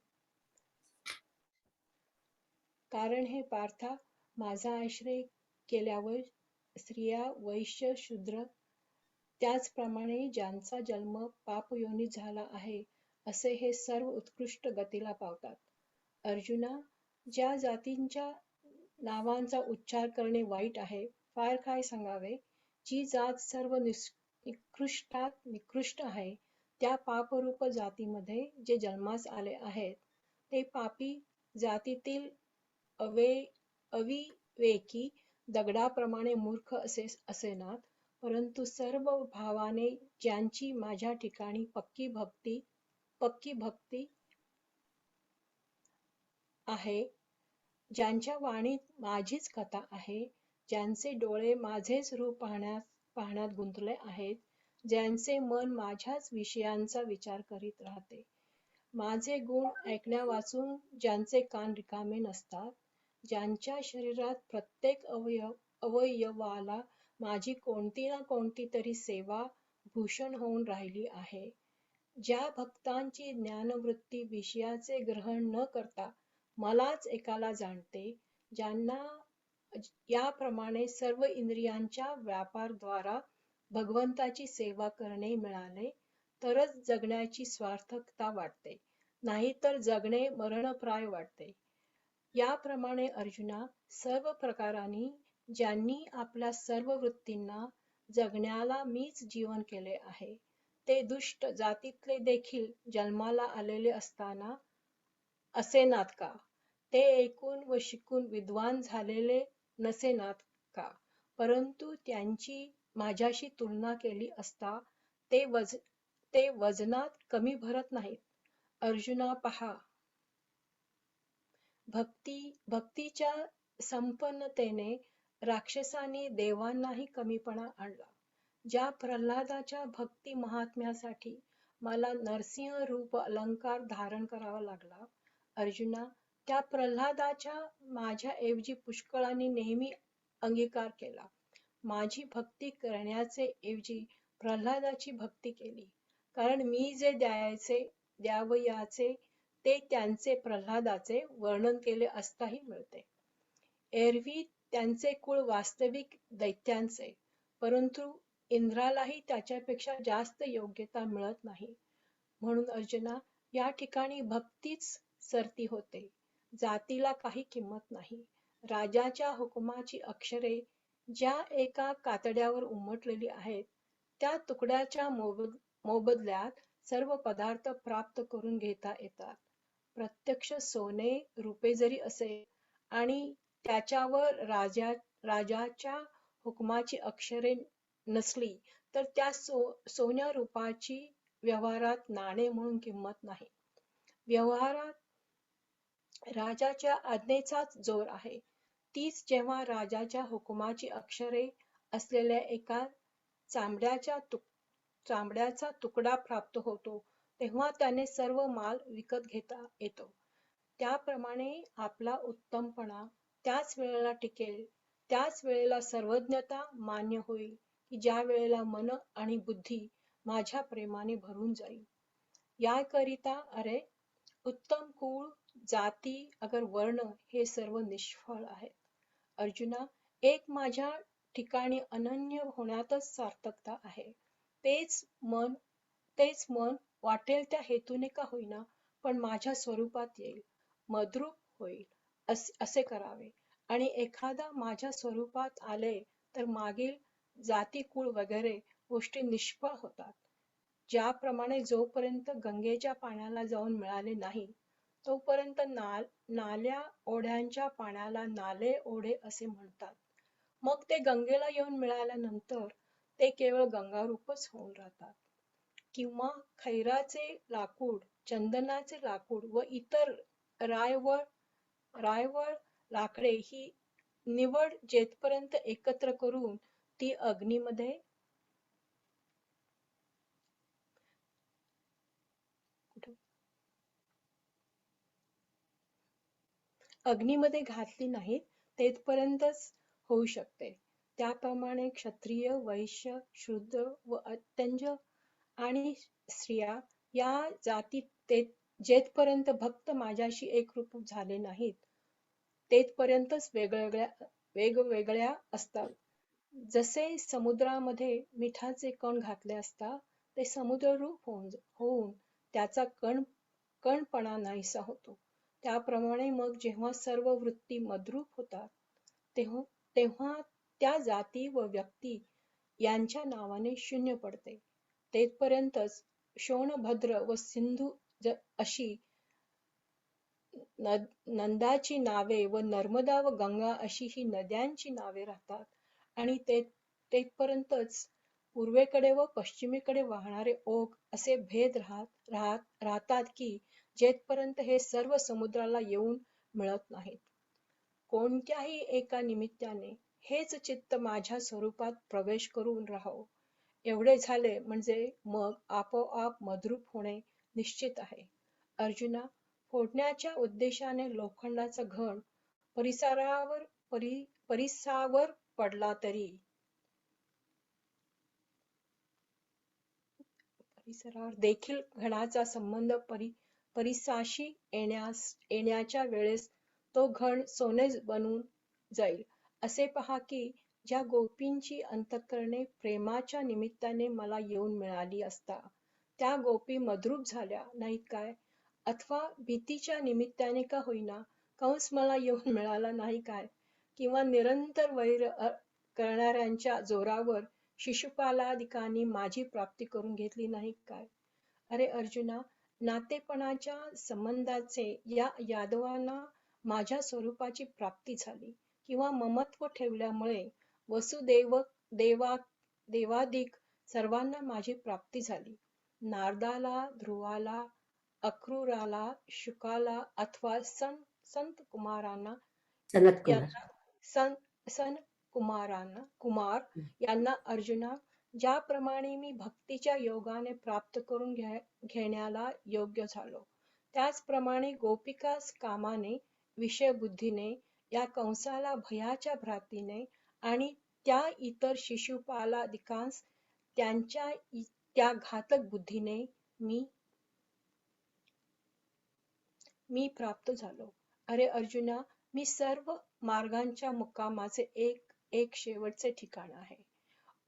कारण हे पार्था, माझा आश्रय केल्यावर स्त्रिया, वैश्य, शूद्र त्याचप्रमाणे ज्यांचा जन्म पापयोनीत झाला आहे असे हे सर्व उत्कृष्ट गतीला पावतात. अर्जुना, ज्या जातींच्या नावांचा उच्चार करणे वाईट आहे, फार काय सांगावे. जी जात सर्व निकृष्टात निकृष्ट आहे, त्या पापरूप जातीमध्ये जे जन्मास आले आहेत ते पापी जातीतील अविवेकी दगडाप्रमाणे मूर्ख असेनात, परंतु सर्व भावाने ज्यांची माझ्या ठिकाणी पक्की भक्ती आहे, ज्यांच्या वाणीत माझीच कथा आहे, ज्यांचे डोळे माझेच रूप पाहण्यात गुंतले आहेत, ज्यांचे मन माझ्याच विषयांचा विचार करीत राहते, माझे गुण ऐकण्या वाचून ज्यांचे कान रिकामे नसतात, ज्यांच्या शरीरात प्रत्येक अवयवाला माझी कोणती ना कोणती तरी सेवा भूषण होऊन राहिली आहे. ज्या भक्तांची ज्ञानवृत्ती विषयाचे ग्रहण न करता मलाच एकाला जाणते, ज्यांना याप्रमाणे सर्व इंद्रियांच्या व्यापारद्वारा भगवंताची सेवा करणे मिळाले, तरच जगण्याची स्वार्थकता वाटते, नाहीतर जगणे मरणप्राय वाटते. याप्रमाणे अर्जुना, सर्व प्रकारांनी ज्यांनी आपल्या सर्व वृत्तींना जगण्याला मीच जीवन केले आहे, ते दुष्ट जातीतले देखील जन्माला आलेले असताना असेनात का? ते ऐकून व शिकून विद्वान झालेले नसेनात का? परंतु त्यांची माझ्याशी तुलना केली असता ते वजनात कमी भरत नाहीत. अर्जुना पहा, भक्तीच्या संपन्नतेने राक्षसांनी देवांनाही कमीपणा आणला. ज्या प्रल्हादाच्या भक्ती महात्म्यासाठी मला नरसिंह रूप अलंकार धारण करावा लागला, अर्जुना, त्या प्रल्हादाच्या माझ्याऐवजी पुष्कळांनी नेहमी अंगीकार केला. माझी भक्ती करण्याचे ऐवजी प्रल्हादाची भक्ती केली, कारण मी जे द्यावयाचे ते त्यांचे प्रल्हादाचे वर्णन केले असताही मिळते. एरवी त्यांचे कुळ वास्तविक दैत्यांचे, परंतु इंद्रालाही त्याच्यापेक्षा जास्त योग्यता मिळत नाही. म्हणून अर्जुना, या ठिकाणी भक्तीच सरती होते, जातीला काही किंमत नाही. राजाच्या हुकुमाची अक्षरे ज्या एका कातड्यावर उमटलेली आहेत, त्या तुकड्याच्या मोबदल्यात सर्व पदार्थ प्राप्त करून घेता येतात. प्रत्यक्ष सोने रुपे जरी असेल आणि त्याच्यावर राजाच्या हुकुमाची अक्षरे नसली, तर त्या सोन्या रूपाची व्यवहारात नाणे म्हणून किंमत नाही. व्यवहारात राजाच्या आज्ञेचाच जोर आहे. तीच जेव्हा राजाच्या हुकुमाची अक्षरे असलेल्या एका चामड्याचा तुकडा प्राप्त होतो, तेव्हा त्याने सर्व माल विकत घेता येतो. त्याप्रमाणे आपला उत्तमपणा त्याच वेळेला टिकेल, त्याच वेळेला सर्वज्ञता मान्य होईल, की ज्या वेळेला मन आणि बुद्धी माझ्या प्रेमाने भरून जाईल. याकरिता अरे, उत्तम कुळ, जाती, अगर वर्ण हे सर्व निष्फळ आहेत. अर्जुना, एक माझ्या ठिकाणी अनन्य होण्यातच सार्थकता आहे. तेच मन वाटेल त्या हेतूने का होईना, पण माझ्या स्वरूपात येईल, मद्रूप होईल, असे करावे. आणि एखादा माझ्या स्वरूपात आले तर मागील जाती, कुळ वगैरे गोष्टी निष्फळ होतात. ज्याप्रमाणे जोपर्यंत गंगेच्या पाण्याला जाऊन मिळाले नाही, तोपर्यंत नाल्या ओढ्यांच्या पाण्याला नाले ओढे असे म्हणतात. मग ते गंगेला येऊन मिळाल्यानंतर ते केवळ गंगारूपच होऊन राहतात. किंवा खैराचे लाकूड, चंदनाचे लाकूड व इतर रायवळ लाकडे ही निवड जेथपर्यंत एकत्र करून ती अग्नीमध्ये घातली नाहीत, तेथपर्यंतच होऊ शकते. त्याप्रमाणे क्षत्रिय, वैश्य, शूद्र व अत्यंज आणि स्त्रिया या जातीत जेथपर्यंत भक्त माझ्याशी एकरूप झाले नाहीत, तेथपर्यंतच वेगवेगळ्या असतात. जसे समुद्रामध्ये मिठाचे कण घातले असता ते समुद्ररूप होऊन त्याचा कणपणा नाहीसा होतो, त्याप्रमाणे मग जेव्हा सर्व वृत्ती मद्रूप होतात, तेव्हा त्या जाती व व्यक्ती यांच्या नावाने शून्य पडते. तेथपर्यंतच शोणभद्र व सिंधू अशी नंदाची नावे व नर्मदा व गंगा अशी ही नद्यांची नावे राहतात. आणि तेथपर्यंतच पूर्वेकडे व पश्चिमेकडे वाहणारे ओघ असे भेद राहतात की जेथपर्यंत हे सर्व समुद्राला येऊन मिळत नाहीत. कोणत्याही एका निमित्ताने हेच चित्त माझ्या स्वरूपात प्रवेश करून राहो. एवढे झाले म्हणजे मग आपोआप मद्रूप होणे निश्चित आहे. अर्जुना, फोडण्याच्या उद्देशाने लोखंडाचा घन परिसावर पडला तरी परिसरावर देखील घणाचा संबंध परिसाशी येण्याच्या वेळेस तो घण सोने बनून जाईल. असे पहा की ज्या गोपींची अंतःकरणे प्रेमाच्या निमित्ताने मला येऊन मिळाली असता, त्या गोपी मद्रूप झाल्या नाहीत काय? अथवा भीतीच्या निमित्ताने का होईना कंस मला येऊन मिळाला नाही काय? किंवा निरंतर वैर करणाऱ्यांच्या जोरावर शिशुपालादिकांनी माझी प्राप्ती करून घेतली नाही काय? अरे अर्जुना, नातेपणाच्या संबंधाचे या यादवांना माझ्या स्वरूपाची प्राप्ती झाली किंवा ममत्व ठेवल्यामुळे देवादिक सर्वांना माझी प्राप्ती झाली. नारदाला, ध्रुवाला, अक्रूराला, शुकाला अथवा संत कुमारांना सनत कुमार. यांना कुमार यांना अर्जुना, ज्याप्रमाणे मी भक्तीच्या योगाने प्राप्त करून घेण्याला योग्य झालो, त्याचप्रमाणे गोपिकास कामाने, विषयबुद्धीने, या कंसाला भयाच्या भ्रांतीने आणि त्या इतर शिशुपालादिकांस त्यांच्या त्या घातक बुद्धीने मी प्राप्त झालो. अरे अर्जुना, मी सर्व मार्गांच्या मुक्कामाचे एक शेवटचे ठिकाण आहे.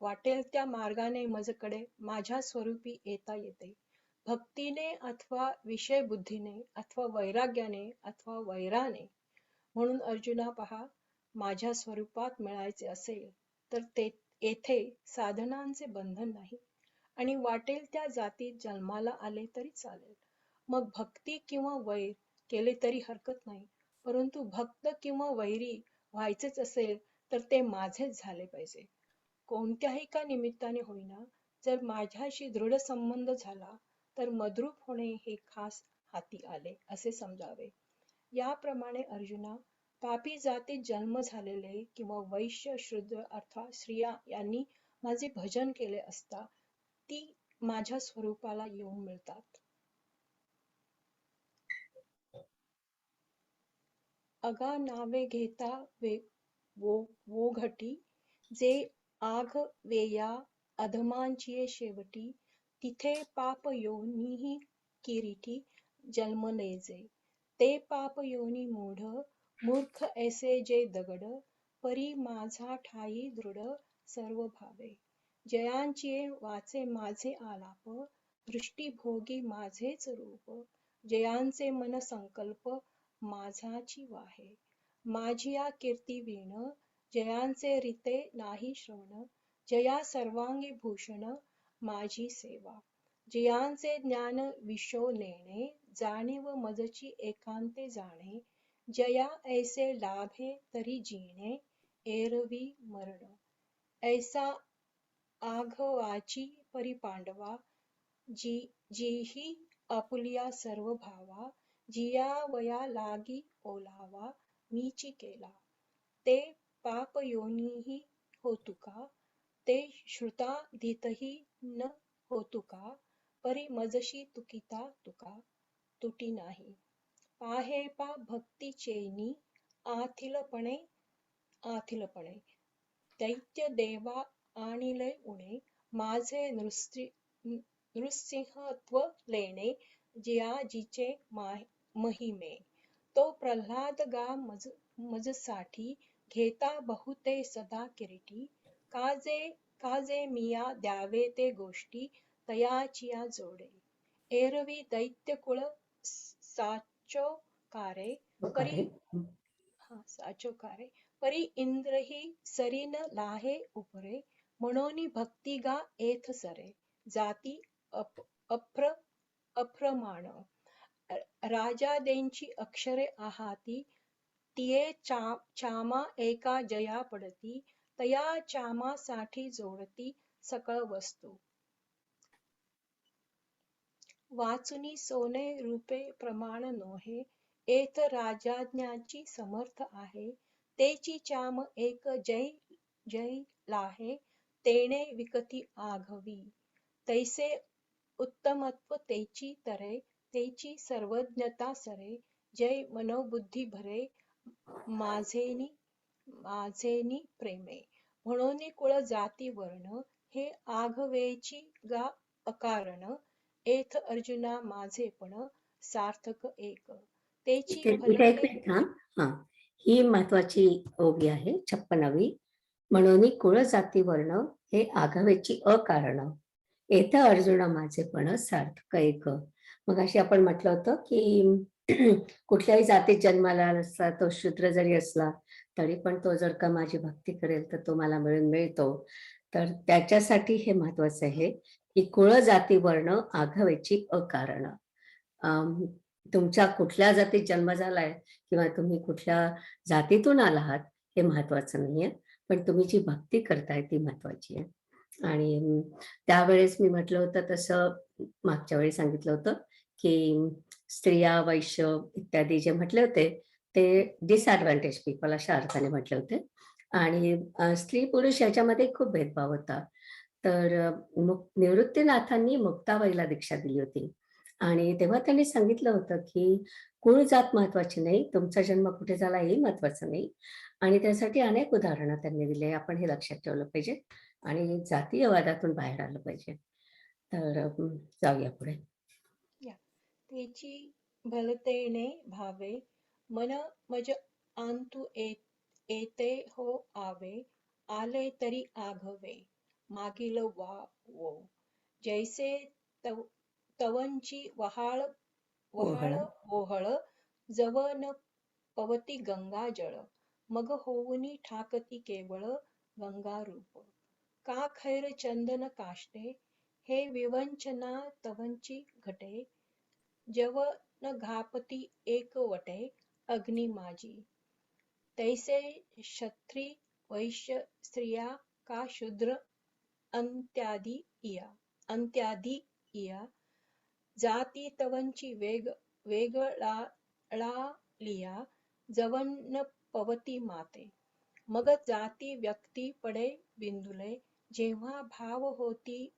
वाटेल त्या मार्गाने माझ्याकडे माझ्या स्वरूपी येता येते. भक्तीने अथवा विषयबुद्धीने अथवा वैराग्याने अथवा वैराने. म्हणून अर्जुना पहा, माझ्या स्वरूपात मिळायचे असेल तर येथे साधनांचे बंधन नाही आणि वाटेल त्या जातीत जन्माला आले तरी चालेल. मग भक्ती किंवा वैर केले तरी हरकत नाही, परंतु भक्त किंवा वैरी व्हायचेच असेल तर ते माझेच झाले पाहिजे. कोणत्याही का निमित्ताने होईना, जर माझ्याशी दृढ संबंध झाला तर मद्रूप होणे हे खास हाती आले असे समजावे. याप्रमाणे अर्जुना, पापी जातीत जन्म झालेले किंवा वैश्य, शूद्र अर्थात स्त्रिया यांनी माझे भजन केले असता ती माझ्या स्वरूपाला येऊन मिळतात. अगा नावे घेता वोघटी, जे आघ वेया अधमांचिये शेवटी, तिथे पाप योनीही किरीटी जन्म लेजे. ते पाप योनी मूर्ख ऐसे जे दगड, परी माझा ठाई दृढ सर्व भावे. जयांचिये वाचे माझे आलाप, दृष्टीभोगी माझेच रूप, जयांचे मन संकल्प माझाची वाहे. माझिया कीर्ती वीण, जयांचे रीते नाही श्रवण, जया सर्वांगी भूषण माझी सेवा. जयांचे ज्ञान विशो नेणे, जाणीव मजची एकांते जाणे, जया ऐसे लाभे तरी जीणे, एरवी मरण. ऐसा आघवाची परिपांडवा, जीही आपुलिया सर्व भावा, जियावया लागी ओलावा मीची केला. ते पाप योनीही होतुका, ते श्रुताधीतही न होतुका, परी मजशी तुकिता तुका तुटी नाही. पाहे पा भक्ती चेनी आथिलपणे दैत्य देवा आणिले उणे, माझे नृसिंहत्व लेणे, जियाजीचे महिमे. तो प्रल्हाद गा मजसाठी, घेता बहुते सदा किरीटी, काजे मिया द्यावे ते गोष्टी, तयाचिया जोडे. एरवी दैत्य कुळ साचोकारे, परी इंद्रही सरीन लाहे उपरे, म्हणोनी भक्ती गा एथ सरे, जाती अप्रमाण. राजादेंची अक्षरे आहाती, तिये चामा एका जया पडती, तया चामासाठी जोडती सकळ वस्तू. वाचुनी सोने रूपे प्रमाण नोहे, एथ राजाज्ञाची समर्थ आहे, तेची चाम एक जय लाहे, तेणे विकती आघवी. तैसे उत्तमत्व तेची तरे, तेची सर्वज्ञता सरे, जय मनोबुद्धी भरे, माझेनी प्रेमे. म्हणून कुळ जाती वर्ण, हे आघवेची गा अकारण, एथ अर्जुना माझे पण सार्थक एक. तेची इथे एक फलते मिनिट थांब. हा, ही महत्वाची ओवी आहे 56वी. म्हणून कुळ जाती वर्ण हे आघावेची अकारण, येथ अर्जुन माझे पण सार्थक एक. मग अशी आपण म्हटलं होतं की कुठल्याही जातीत जन्माला असला, तो शूद्र जरी असला तरी पण तो जर का माझी भक्ती करेल तर तो मला मिळतो. तर त्याच्यासाठी हे महत्वाचं आहे की कुळ जाती वर्ण आघावेची अकारण. तुमच्या कुठल्या जातीत जन्म झालाय किंवा तुम्ही कुठल्या जातीतून आलात हे महत्वाचं नाहीये, पण तुम्ही जी भक्ती करताय ती महत्वाची आहे. आणि त्यावेळेस मी म्हटलं होतं तसं, मागच्या वेळी सांगितलं होतं की स्त्रिया वैश्य इत्यादी जे म्हटले होते ते डिसएडव्हान्टेज पीपल अशा अर्थाने म्हटले होते. आणि स्त्री पुरुष याच्यामध्ये खूप भेदभाव होता. तर निवृत्तीनाथांनी मुक्ताबाईला दीक्षा दिली होती आणि तेव्हा त्यांनी सांगितलं होतं की कुळ जात महत्वाची नाही, तुमचा जन्म कुठे झाला हे महत्वाचं नाही. आणि त्यासाठी अनेक उदाहरणं त्यांनी दिले. आपण हे लक्षात ठेवलं पाहिजे आणि जातीयवादातून बाहेर आलं पाहिजे. तर जाऊया पुढे. तेची भलतेने भावे मन मज आंतु येते हो आवे, आले तरी आघवे मागील वो. जैसे तवंची वहाळ वहाळ ओहळ, जवन पवती गंगा जळ, मग होऊनी ठाकती केवळ गंगा रूप. का खैर चंदन काष्टे, हे विवंचना तवंची घटे, जव न घापती एक वटे अग्नी माझी. तैसे क्षत्री वैश्य स्त्रिया का शूद्र अंत्यादी इया, जाती तवंची वेगळा जवन पवती माते. मग जाती व्यक्ती पडे बिंदुले, जेव्हा भाव होती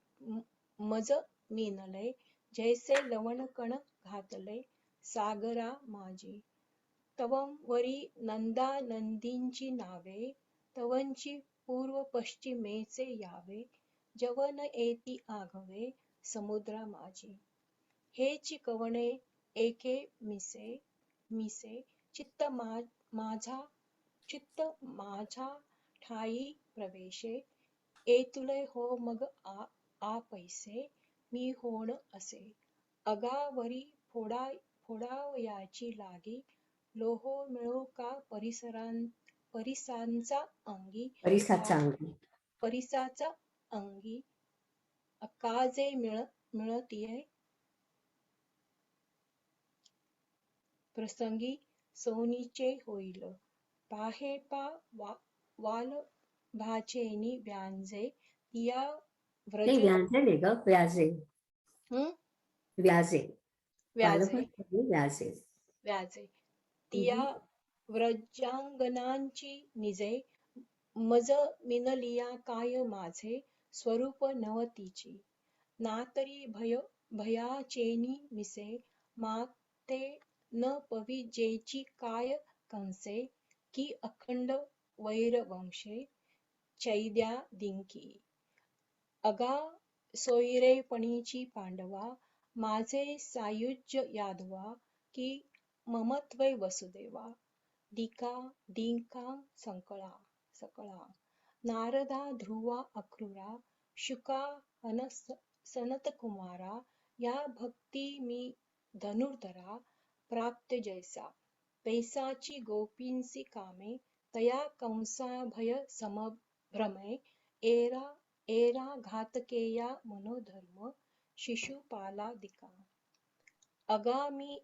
मज मीनले, जैसे लवण कण घातले सागरा माझी. तवंवरी नंदा नंदींची नावे, तवंची पूर्व पश्चिमेचे यावे, जवन येती आघवे समुद्रा माझी. हेची कवणे एके मिसे, चित्त माझा ठाई प्रवेशे, एतुले हो मग आ पैसे, मी होण असे. अगावरी फोडावयाची लागी, लोहो मिळो का परिसांचा अंगी, काजे मिळतिये प्रसंगी सोनीचे होईल. पाहे पा वाल भाचेनी व्यांजे, तिया व्रज व्याजे नाही ग, व्याजे. व्याजे व्याजे व्याजे व्याजे तिया व्रजांगनांची निजे, मज मिनलिया काय माझे स्वरूप नवतीची. नातरी भयाचेनी मिसे, माते न पविजेची काय कंसे, की अखंड वैरवंशे चैद्या दिंकी. अगा सोयरेपणीची पांडवा, माझे सायुज्य यादवा, की ममत्वे वसुदेवा. दिका सकळा, नारदा ध्रुवा अक्रूरा, शुका सनतकुमारा, या भक्ती मी धनुर्धरा, प्राप्त जैसा. तैसाची गोपींसी कामे, तया कंसा भय समभ्रमे, एरा घातकेया मनोधर्म, शिशुपालादिका. अगामी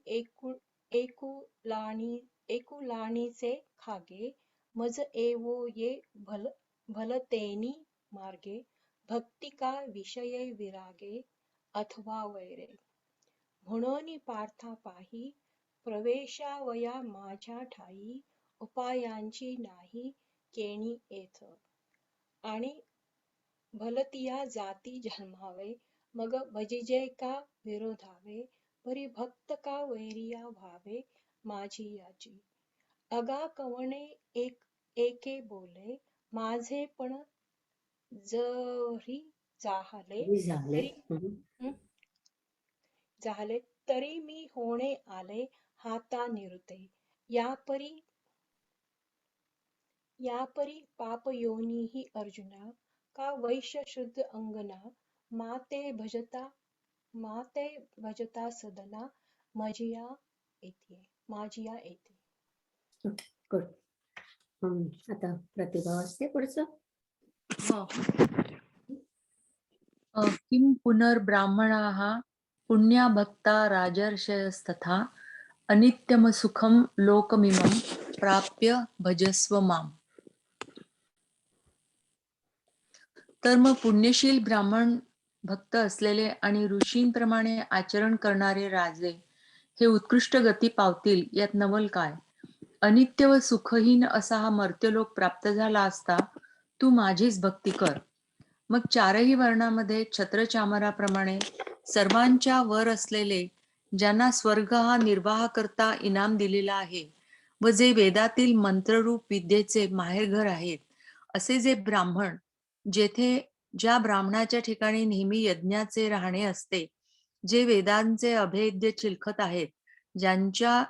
एकुलाणीचे खागे, मज एवो ये भलतेनी मार्गे, भक्ती का विषये विरागे, अथवा वैरे. म्हणून पार्था पाही, प्रवेशावया माझ्या ठाई, उपायांची नाही केणी येथ. आणि भलतिया जाती जन्मावे, मग भजिजे का विरोधावे, परी भक्त का वैरिया व्हावे माझी याची. अगा कवणे एके बोले, माझे पण जरी जाहले झाले. तरी झाले तरी मी होणे आले हाता निरुते. यापरी पाप योनीही अर्जुना, का वैश्य शुद्ध अंगना, माते भजता सदना, माझिया येते. गुड. आता प्रतिभा वाचते पुढचं. किं पुनर्ब्राह्मणाः पुण्या भक्ता राजर्षयस्तथा अनित्यमसुखं लोकमिमं प्राप्य भजस्व माम. तर मग पुण्यशील ब्राह्मण भक्त असलेले आणि ऋषींप्रमाणे आचरण करणारे राजे हे उत्कृष्ट गती पावतील यात नवल काय. अनित्य व सुखहीन असा हा मर्त्यलोक प्राप्त झाला असता तू माझीच भक्ती कर. मग चारही वर्णामध्ये छत्रचामराप्रमाणे सर्वांच्या वर असलेले, ज्यांना स्वर्ग हा निर्वाह करता इनाम दिलेला आहे व जे वेदातील मंत्ररूप विद्येचे माहेरघर आहेत, असे जे ब्राह्मण, जेथे ज्या ब्राह्मणाच्या ठिकाणी नेहमी यज्ञाचे राहणे असते, जे वेदांचे अभेद्य चिलखत आहेत, ज्यांच्या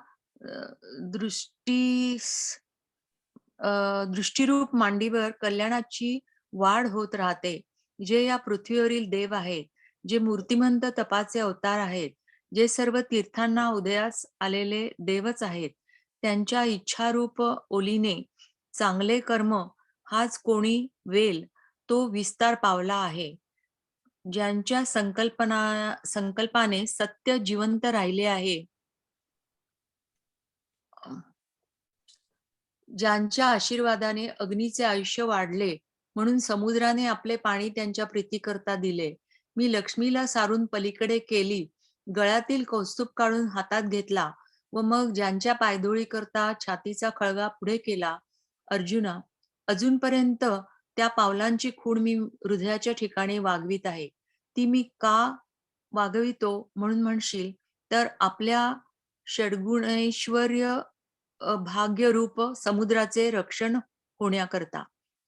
दृष्टीरूप मांडीवर कल्याणाची वाढ होत राहते, जे या पृथ्वीवरील देव आहेत, जे मूर्तिमंत तपाचे अवतार आहेत, जे सर्व तीर्थांना उदयास आलेले देवच आहेत, त्यांच्या इच्छारूप ओलीने चांगले कर्म हाच कोणी वेल तो विस्तार पावला आहे. ज्यांच्या संकल्पाने सत्य जिवंत राहिले आहे, ज्यांच्या आशीर्वादाने अग्नीचे आयुष्य वाढले, म्हणून समुद्राने आपले पाणी त्यांच्या प्रीतीकरता दिले. मी लक्ष्मीला सारून पलीकडे केली, गळ्यातील कौस्तुभ काढून हातात घेतला व मग ज्यांच्या पायधुळी करता छातीचा खळगा पुढे केला. अर्जुना, अजूनपर्यंत त्या पावलांची खूण मी हृदयाच्या ठिकाणी वागवीत आहे. ती मी का वागवितो म्हणून म्हणशील तर आपल्या षड्गुणैश्वर्य भाग्यरूप समुद्राचे रक्षण होण्याकरता.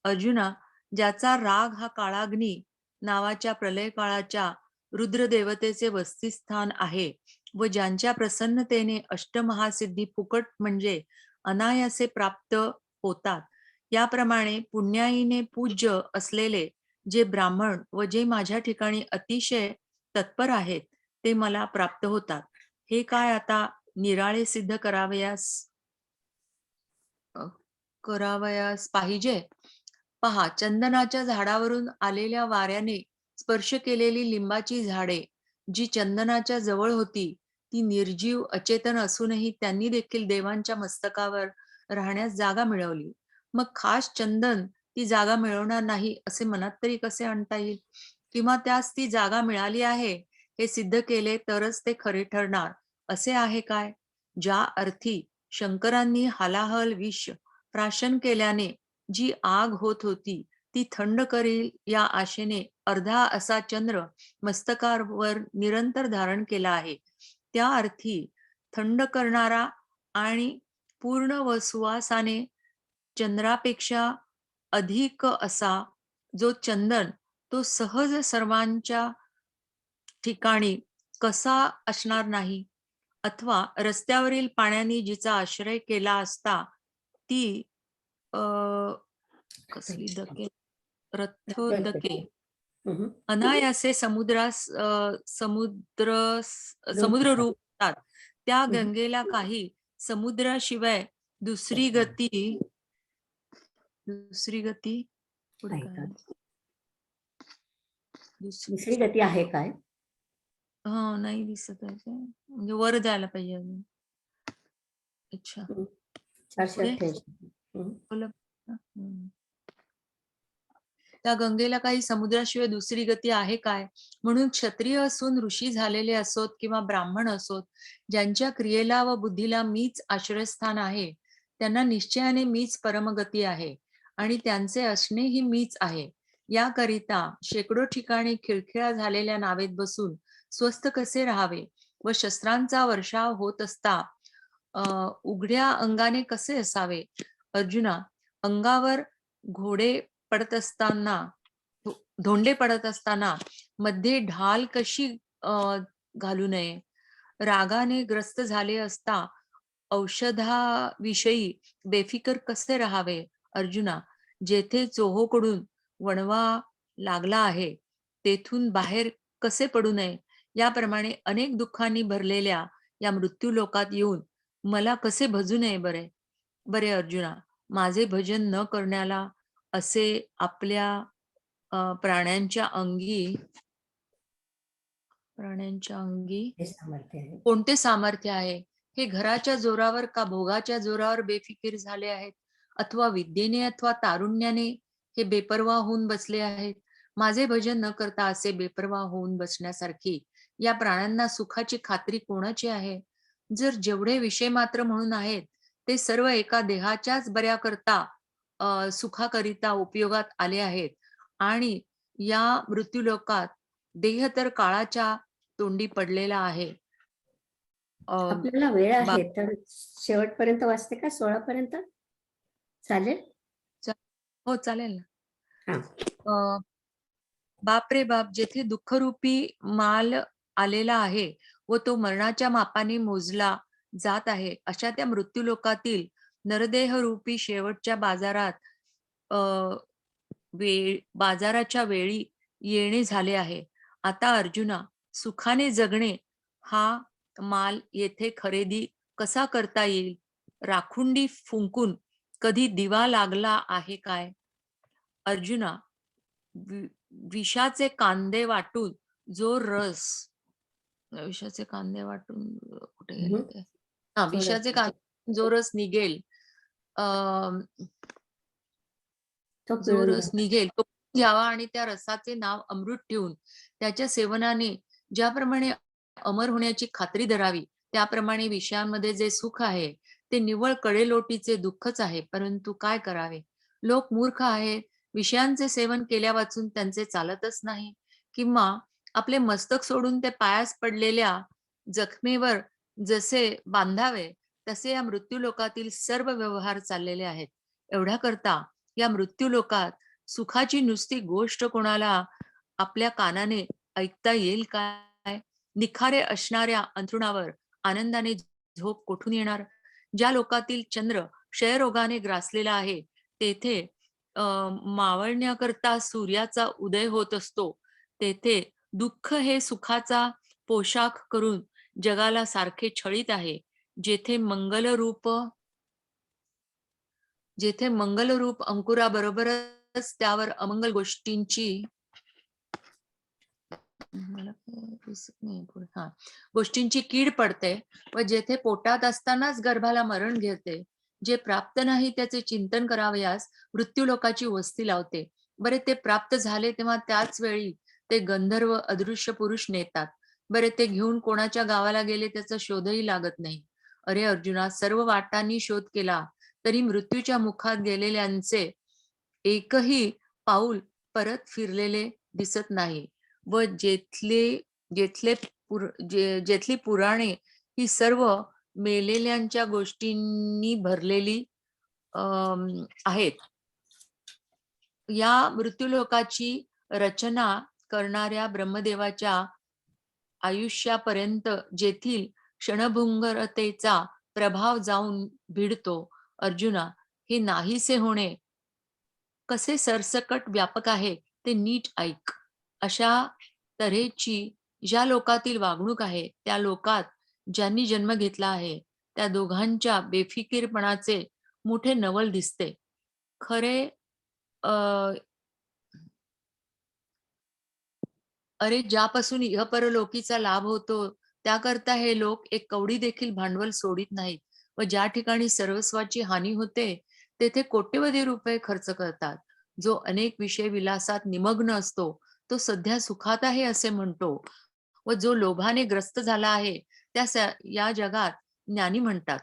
अर्जुना, ज्याचा राग हा काळाग्नी नावाच्या प्रलय काळाच्या रुद्रदेवतेचे वसतिस्थान आहे व ज्यांच्या प्रसन्नतेने अष्टमहासिद्धी फुकट म्हणजे अनायासे प्राप्त होतात, याप्रमाणे पुण्याईने पूज्य असलेले जे ब्राह्मण व जे माझ्या ठिकाणी अतिशय तत्पर आहेत, ते मला प्राप्त होतात. हे काय आता निराळे सिद्ध करावयास पाहिजे. पहा, चंदनाच्या झाडावरून आलेल्या वाऱ्याने स्पर्श केलेली लिंबाची झाडे, जी चंदनाच्या जवळ होती, ती निर्जीव अचेतन असूनही त्यांनी देखील देवांच्या मस्तकावर राहण्यास जागा मिळवली. मग खास चंदन ती जागा मिळवणार नाही असे मनात तरी कसे आणता येईल? किंवा त्यास ती जागा मिळाली आहे हे सिद्ध केले तरच ते खरे ठरणार असे आहे काय? ज्या अर्थी शंकरांनी हलाहल विष प्राशन केल्याने जी आग होत होती ती थंड करील या आशेने अर्धा असा चंद्र मस्तकावर निरंतर धारण केला आहे, त्या अर्थी थंड करणारा आणि पूर्ण व सुवासाने चंद्रापेक्षा अधिक असा जो चंदन, तो सहज सर्वांच्या ठिकाणी कसा असणार नाही? अथवा रस्त्यावरील पाण्याने जिचा आश्रय केला असता ती कसली दके रथोदके अनायासे समुद्र रूप होतात. त्या गंगेला काही समुद्राशिवाय दुसरी गती पुढे काय? दुसरी गती आहे काय? नाही दिसत आहे, म्हणजे वर जायला पाहिजे अजून. अच्छा, 488. त्या गंगेला काही समुद्राशिवाय दुसरी गती आहे काय? म्हणून क्षत्रिय असून ऋषी झालेले असोत किंवा ब्राह्मण असोत, ज्यांच्या क्रियेला व बुद्धीला मीच आश्रयस्थान आहे, त्यांना निश्चयाने मीच परमगती आहे आणि त्यांचे असणेही मीच आहे. याकरिता शेकडो ठिकाणी खिळखिळा झालेल्या नावेत बसून स्वस्थ कसे राहावे व शस्त्रांचा वर्षाव होत असता उघड्या अंगाने कसे असावे? अर्जुना, अंगावर धोंडे पडत असताना मध्ये ढाल कशी घालू नये? रागाने ग्रस्त झाले असता औषधाविषयी बेफिकर कसे राहावे? अर्जुना, जेथे चोहोकडून वणवा लागला आहे तेथून बाहेर कसे पडू नये? याप्रमाणे अनेक दुःखांनी भरलेल्या या मृत्यू लोकात येऊन मला कसे भजू नये बरे? बरे अर्जुना, माझे भजन न करण्याला असे आपल्या प्राण्यांच्या अंगी हे सामर्थ्य आहे. कोणते सामर्थ्य आहे? हे घराच्या जोरावर का भोगाच्या जोरावर बेफिकीर झाले आहेत, अथवा विद्येने अथवा तारुण्याने हे बेपर्वा होऊन बसले आहेत? माझे भजन न करता असे बेपर्वा होऊन बसण्यासारखी या प्राण्यांना सुखाची खात्री कोणाची आहे? जर जेवढे विषय मात्र म्हणून आहेत ते सर्व एका देहाच्याच बऱ्याकरता सुखाकरिता उपयोगात आले आहेत, आणि या मृत्यूलोकात देह तर काळाच्या तोंडी पडलेला आहे. आपल्याला वेळ बा- आहे तर शेवटपर्यंत वाचते का? 16 पर्यंत चालेल? हो चालेल ना. हा. बाप रे बाप, जेथे दुःखरूपी माल आलेला आहे व तो मरणाच्या मापाने मोजला जात आहे, अशा त्या मृत्यूलोकातील नरदेह रूपी शेवटच्या बाजारात बाजाराच्या वेळी येणे झाले आहे. आता अर्जुना, सुखाने जगणे हा माल येथे खरेदी कसा करता येईल? राखुंडी फुंकून कधी दिवा लागला आहे काय? अर्जुना, विषाचे कांदे वाटून जो रस विषाचे कांदे वाटून कुठे गेले ते? विषाचे कांदे जो रस निघेल, तो जो पिळून रस निघेल तो घ्यावा आणि त्या रसाचे नाव अमृत ठेवून त्याच्या सेवनाने ज्याप्रमाणे अमर होण्याची खात्री धरावी, त्याप्रमाणे विषयांमध्ये जे सुख आहे ते निव्वळ कडेलोटीचे दुःखच आहे. परंतु काय करावे? लोक मूर्ख आहेत. विषयांचे सेवन केल्या वाचून त्यांचे चालतच नाही, किंवा आपले मस्तक सोडून ते पायास पडलेल्या जखमेवर जसे बांधावे तसे या मृत्यू लोकातील सर्व व्यवहार चाललेले आहेत. एवढ्या करता या मृत्यू लोकात सुखाची नुसती गोष्ट कोणाला आपल्या कानाने ऐकता येईल काय? निखारे असणाऱ्या अंथरुणावर आनंदाने झोप कोठून येणार? ज्या लोकातील चंद्र क्षयरोगाने ग्रासलेला आहे तेथे मावळण्याकरता सूर्याचा उदय होत असतो, तेथे दुःख हे सुखाचा पोशाख करून जगाला सारखे छळीत आहे. जेथे मंगलरूप अंकुराबरोबरच त्यावर अमंगल गोष्टींची कीड पडते व जेथे पोटात असतानाच गर्भाला मरण घेते, जे प्राप्त नाही त्याचे चिंतन करावयास मृत्यू लोकाची वस्ती लावते. बरे, ते प्राप्त झाले तेव्हा त्याच वेळी ते गंधर्व अदृश्य पुरुष नेतात. बरे, ते घेऊन कोणाच्या गावाला गेले त्याचा शोधही लागत नाही. अरे अर्जुना, सर्व वाटांनी शोध केला तरी मृत्यूच्या मुखात गेलेल्यांचे एकही पाऊल परत फिरलेले दिसत नाही, व जेथली पुराणे ही सर्व मेलेल्यांच्या गोष्टींनी भरलेली आहेत. या मृत्यूलोकाची रचना करणाऱ्या ब्रह्मदेवाच्या आयुष्यापर्यंत जेथील क्षणभंगुरतेचा प्रभाव जाऊन भिडतो. अर्जुना, हे नाहीसे होणे कसे सरसकट व्यापक आहे ते नीट ऐक. अशा तऱ्हेची ज्या लोकातील वागणूक आहे त्या लोकात ज्यांनी जन्म घेतला आहे त्या दोघांच्या बेफिकीरपणाचे मोठे नवल दिसते. खरे अरे, ज्यापासून इहपरलोकीचा लाभ होतो त्याकरता हे लोक एक कवडी देखील भांडवल सोडित नाहीत, व ज्या ठिकाणी सर्वस्वाची हानी होते तेथे कोट्यवधी रुपये खर्च करतात. जो अनेक विषय विलासात निमग्न असतो तो सध्या सुखात आहे असे म्हणतो, व जो लोभाने ग्रस्त झाला आहे त्या या जगात ज्ञानी म्हणतात.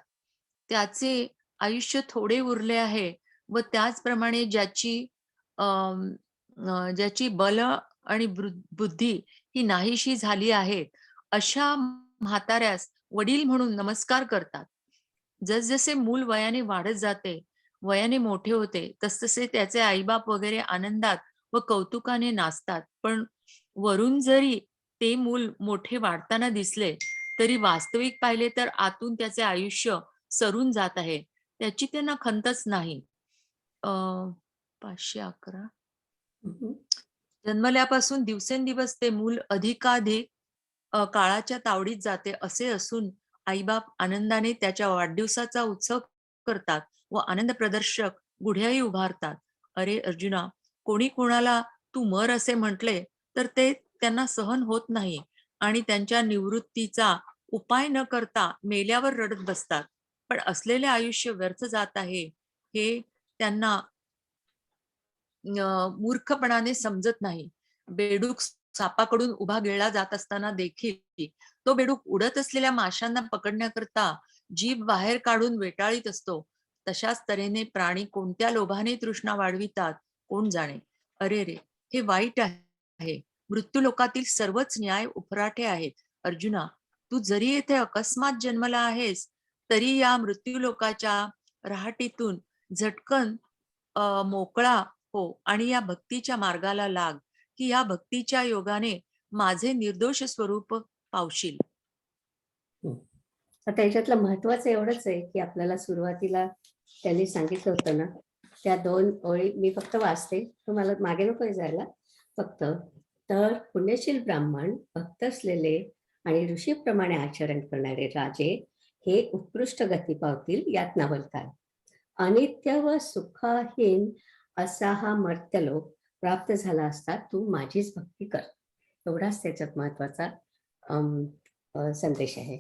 त्याचे आयुष्य थोडे उरले आहे व त्याचप्रमाणे ज्याची बल आणि बुद्धी ही नाहीशी झाली आहे, अशा म्हाताऱ्यास वडील म्हणून नमस्कार करतात. जसजसे मूल वयाने वाढत जाते, वयाने मोठे होते, तसतसे त्याचे आईबाप वगैरे आनंदात व कौतुकाने नाचतात. पण वरून जरी ते मूल मोठे वाढताना दिसले तरी वास्तविक पाहिले तर आतून त्याचे आयुष्य सरून जात आहे. त्याची त्यांना खंतच नाही. 511. हम्म. जन्मल्यापासून दिवसेंदिवस ते मूल अधिकाधिक काळाच्या तावडीत जाते असे असून आईबाप आनंदाने त्याच्या वाढदिवसाचा उत्सव करतात व आनंद प्रदर्शक गुढ्याही उभारतात. अरे अर्जुना, कोणी कोणाला तू मर असे म्हटले तर ते त्यांना सहन होत नाही आणि त्यांच्या निवृत्तीचा उपाय न करता मेल्यावर रडत बसतात. पण असलेले आयुष्य व्यर्थ जात आहे हे त्यांना मूर्खपणाने समजत नाही. बेडूक सापाकडून उभा गिळला जात असताना देखील तो बेडूक उडत असलेल्या माशांना पकडण्याकरता जीभ बाहेर काढून वेटाळीत असतो. तशाच तऱ्हेने प्राणी कोणत्या लोभाने तृष्णा वाढवितात कोण जाणे. अरे रे, हे वाईट आहे. मृत्यू लोकातील सर्वच न्याय उफराटे आहेत. अर्जुना, तू जरी येथे अकस्मात जन्मला आहेस तरी या मृत्यू लोकाच्या रहाटीतून झटकन मोकळा हो आणि या भक्तीच्या मार्गाला लाग, की या भक्तीच्या योगाने माझे निर्दोष स्वरूप पावशील. आता याच्यातलं महत्वाचं एवढंच आहे की आपल्याला सुरुवातीला त्यांनी सांगितलं होतं ना, त्या 2 ओळी मी फक्त वाचते, तुम्हाला मागे नको जायला. फक्त तर पुण्यशील ब्राह्मण, भक्त असलेले आणि ऋषीप्रमाणे आचरण करणारे राजे हे उत्कृष्ट गती पावतील यात नवल काय. अनित्य व सुखाहीन असा हा मर्त्यलोक प्राप्त झाला असता तू माझीच भक्ती कर. एवढाच त्याच्यात महत्वाचा संदेश आहे.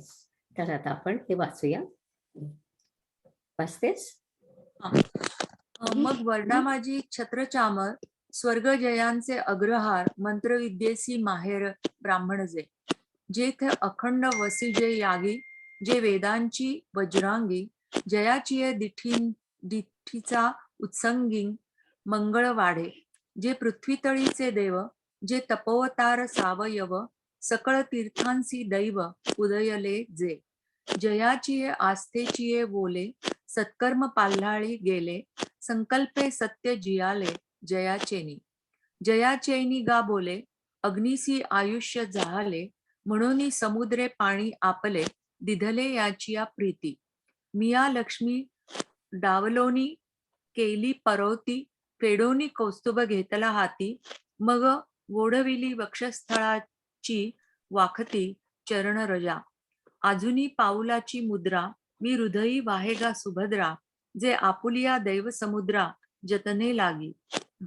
तर आता आपण हे वाचूया. वाचतेस? मग वर्णामाजी छत्रचामर स्वर्ग जयांचे अग्रहार मंत्रविद्येसी माहेर ब्राह्मण जेथ अखंड वसिजे यागी जे वेदांची वज्रांगी जयाची दिठीचा उत्संगी मंगळ वाढे जे पृथ्वीतळीचे देव जे तपोवतार सावयव सकळ तीर्थांसी दैव उदयले जे जयाची आस्थेची बोले सत्कर्म पाल्हाळी गेले संकल्पे सत्य जियाले जयाचेनी गा बोले अग्निसी आयुष्य जाहले म्हणून समुद्रे पाणी आपले दिधले याची प्रीती मिया लक्ष्मी डावलोनी केली परवती फेडोनी कौस्तुभ घेतला हाती मग ओढविली वक्षस्थळाची वाखती चरण रजा अजूनी पाऊलाची मुद्रा मी हृदयी वाहेगा सुभद्रा जे आपुलिया दैव समुद्रा जतने लागी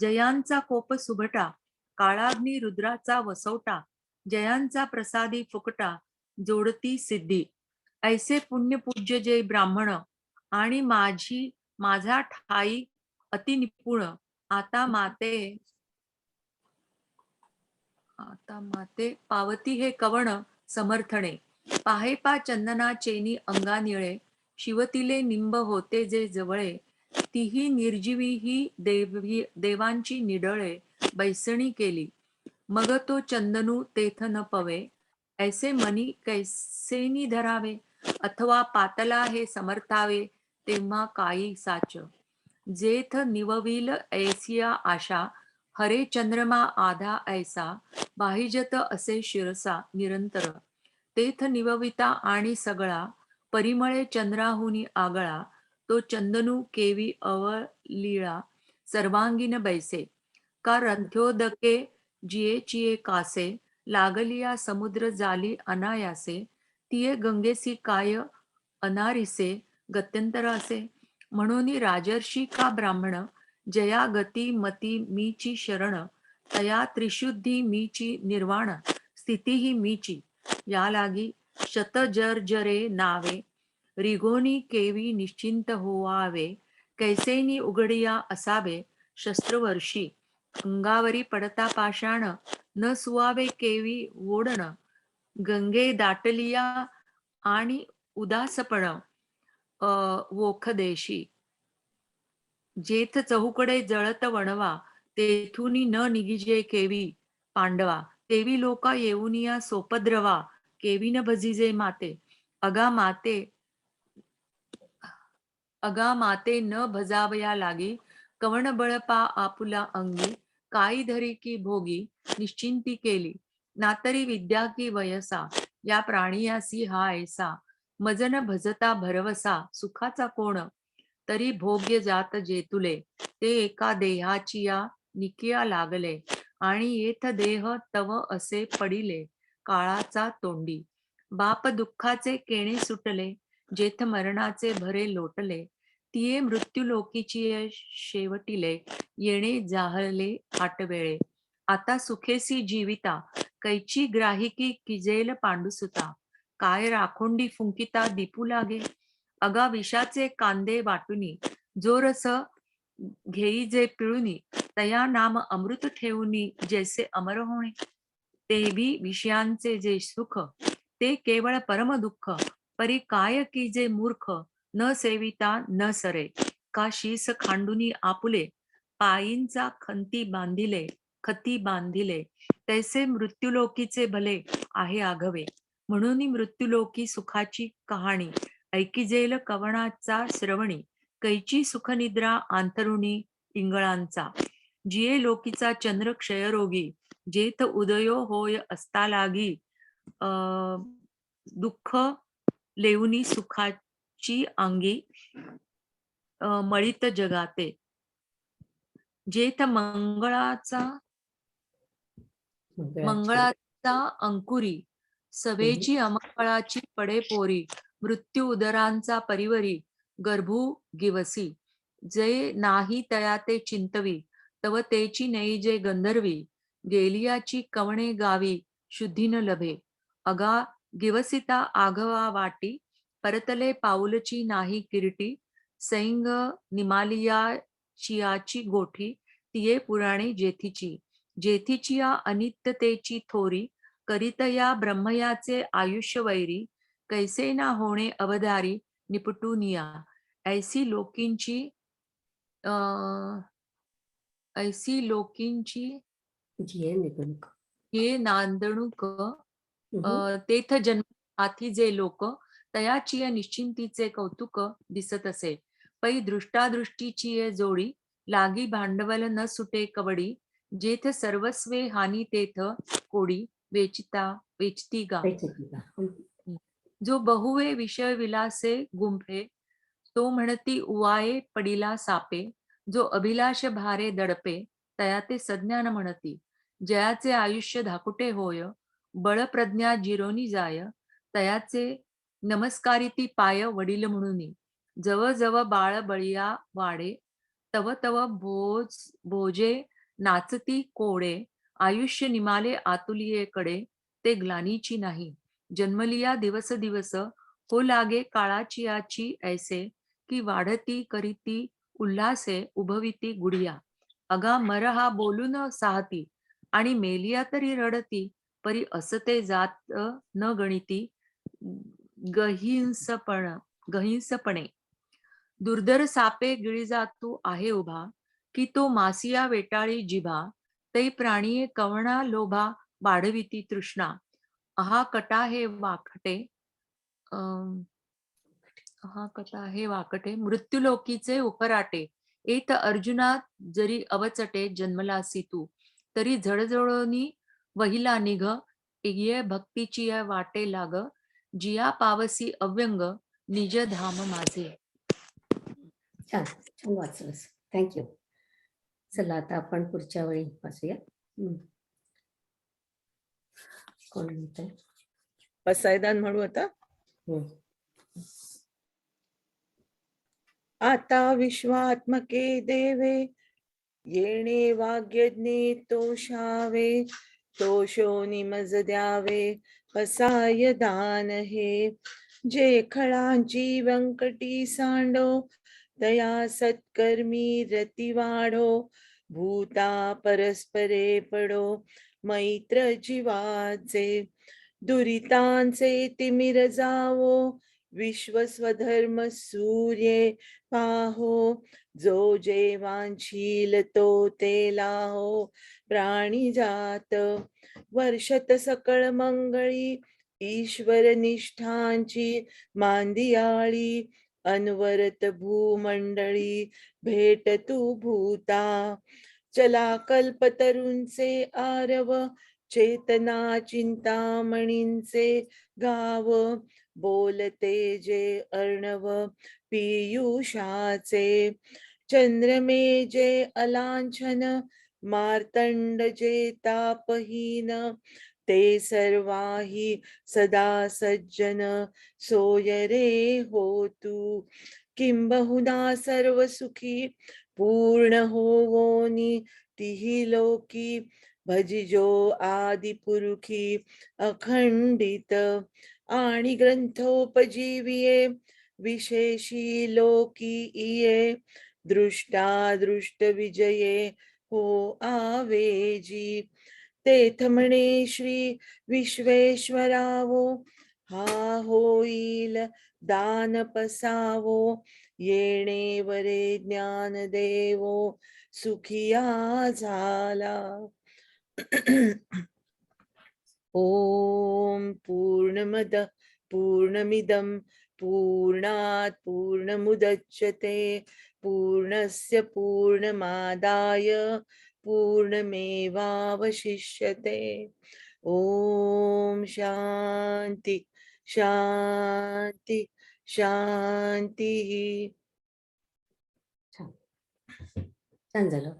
जयांचा कोप सुभटा काळाग्नी रुद्राचा वसवटा जयांचा प्रसादी फुकटा जोडती सिद्धी ऐसे पुण्यपूज्य जे ब्राह्मण आणि माझा ठाई अति निपुण आता माते पावती हे कवण समर्थणे पाहे पा चंदना चेनी अंगा निळे शिवतिले निंब होते जे जवळे तीही निर्जीवी ही देवांची निडळे बैसणी केली मग तो चंदनू तेथ न पवे ऐसे मनी कैसेनी धरावे अथवा पातला हे समर्थावे तेव्हा काही साच जेथ निवविल ऐसिया आशा हरे चंद्रमा आधा ऐसा बाहिजत असे शिरसा निरंतर तेथ निवविता आणि सगळा परिमळे चंद्राहुनी आगळा तो चंदनू केवी अवलीळा सर्वांगीण बैसे का रथ्योदके जिये चिये कासे लागलिया समुद्र जाली अनायासे तिये गंगेसी काय अनारिसे गत्यंतर असे म्हणून राजर्षी का ब्राह्मण जया गती मती मीची शरण तया त्रिशुद्धी मीची निर्वाण स्थिती ही मीची या लागी शतजर्जरे नावे रिगोनी केवी निश्चिंत होवावे कैसेनी उघडिया असावे शस्त्रवर्षी अंगावरी पडता पाषाण न सुवावे केवी ओढण गंगे दाटलिया आणि उदासपण वोखदेशी जेथ चहूकडे जळत वणवा तेथुनी न निगिजे केवी पांडवा तेवी लोका येऊनिया सोपद्रवा केवी न भजिजे माते अगा माते न भजावया लागी कवण बळपा आपुला अंगी काही धरी की भोगी निश्चिंती केली नातरी विद्या की वयसा या प्राणियासी हा ऐसा मजन भजता भरवसा सुखाचा कोण तरी भोग्य जात जेतुले ते एका देहाची या निकिया लागले आणि येथ देह तव असे पडिले काळाचा तोंडी बाप दुःखाचे केणे सुटले जेथ मरणाचे भरे लोटले तिये मृत्यू लोकीची शेवटिले येणे जाहले आटवेळे आता सुखेसी जीविता कैची ग्राहिकी किजेल पांडुसुता काय राखोंडी फुंकिता दीपू लागे अगा विषाचे कांदे वाटुनी जो रस घेई जे पिळुनी तया नाम अमृत ठेवुनी जैसे अमर होणे ते बी विषयांचे जे सुख ते केवळ परम दुःख परी काय की जे मूर्ख न सेविता न सरे का शीस खांडुनी आपुले पायींचा खती बांधिले तैसे मृत्यूलोकीचे भले आहे आघवे म्हणून मृत्यूलोकी सुखाची कहाणी ऐकिजेल कवणाचा श्रवणी कैची सुखनिद्रा आंतरुणी पिंगळांचा जिये लोकीचा चंद्र क्षयरोगी जेथ उदयो होय असता लागी दुःख लेवनी सुखाची अंगी मळीत जगाते जेथ मंगळाचा अंकुरी सभेची अमंगळाची पडे पोरी मृत्यू उदरांचा परिवरी गर्भू गिवसी जे नाही तया ते चिंतवी तव तेची नई जे गंधर्वी गेलियाची कवणे गावी शुद्धी न लभे अगा गिवसिता आघवा वाटी परतले पाऊलची नाही किरीटी सैंग निमालिया चियाची गोठी तिये पुराणे जेथीची या अनित्यतेची थोरी करीत या ब्रह्मयाचे आयुष्य वैरी कैसे ना होणे अवधारी निपटूनिया ऐसी लोकींची हे नांदणूक तेथ जन्म आथी जे लोक तयाची निश्चिंतीचे कौतुक दिसत असे पै दृष्टादृष्टीची जोडी लागी भांडवल न सुटे कवडी जेथ सर्वस्वे हानी तेथ कोडी वेचती गा जो बहुवे विषय विलासे गुंफे तो म्हणती उवाये पडिला सापे जो अभिलाष भारे दडपे तया ते सज्ञान म्हणती जयाचे आयुष्य धाकुटे होय बळ प्रज्ञा जिरोनी जाय तयाचे नमस्कारिती पाय वडील म्हणून जव जव बाळ बळिया वाडे तव तव भोजे नाचती कोडे आयुष्य निमाले आतुलियेकडे ते ग्लानीची नाही जन्मलिया दिवस दिवस हो लागे काळाची याची ऐसे की वाढती करीती उल्हासे उभविती गुडिया अगा मर हा बोलून साहती आणि मेलिया तरी रडती परी असते जात न गणिती गहिंसपणे दुर्धर सापे गिळी जातू आहे उभा की तो मासिया वेटाळी जिभा तै प्राणीये कवणा लोभा वाढविती तृष्णा हा कटा हे वाकटे मृत्यूलोकीचे उपराटे एत अर्जुना जरी अवचटे जन्मलासी तू तरी झळझळोनी वहिला निघ ये भक्तीची वाटे लाग जिया पावसी अव्यंग निज धाम माझे. छान छान वाचलंस, थँक्यू. चला आता आपण पुढच्या वेळी वाचूया. कोण म्हणतंय? पसायदान म्हणू आता. आता विश्वात्मके देवे येणे वाग्यज्ञे तोषावे तोषो निमज द्यावे पसाय दान हे जे खळांची व्यंकटी सांडो तया सत्कर्मी रती वाढो भूता परस्परे पडो मैत्र जीवाचे दुरितांचे तिमिर जावो विश्वस्वधर्म सूर्ये पाहो जो जेवांशील तो ते लाहो प्राणी जात वर्षत सकळ मंगळी ईश्वर निष्ठांची मांदियाळी अनवरत भूमंडळी भेट तू भूता चला कल्पतरूंचे आरव चेतना चिंतामणींचे गाव, बोलते जे अर्णव पियुषाचे, चंद्रमे जे अलांछन, मार्तंड जे तापहीन, ते सर्वाही सदा सज्जन, सोय रे होतू. किंबहुना सर्व सुखी पूर्ण होवोनी तिही लोकी, भजिजो आदि पुरुखी अखंडित, आणि ग्रंथोपजीविये विशेषी लोकी इये, दृष्टा दृष्ट विजये हो आवेजी. तेथ म्हणे श्री विश्वेश्वरावो, हा होईल दान पसावो, येणे वरे ज्ञान देवो सुखिया झाला. ओम पूर्णमद पूर्णमिदं पूर्णात् पूर्णमुदच्यते, पूर्णस्य पूर्णमादाय पूर्णमेवावशिष्यते. ओम शांती शांती शांती. छान छान झालं.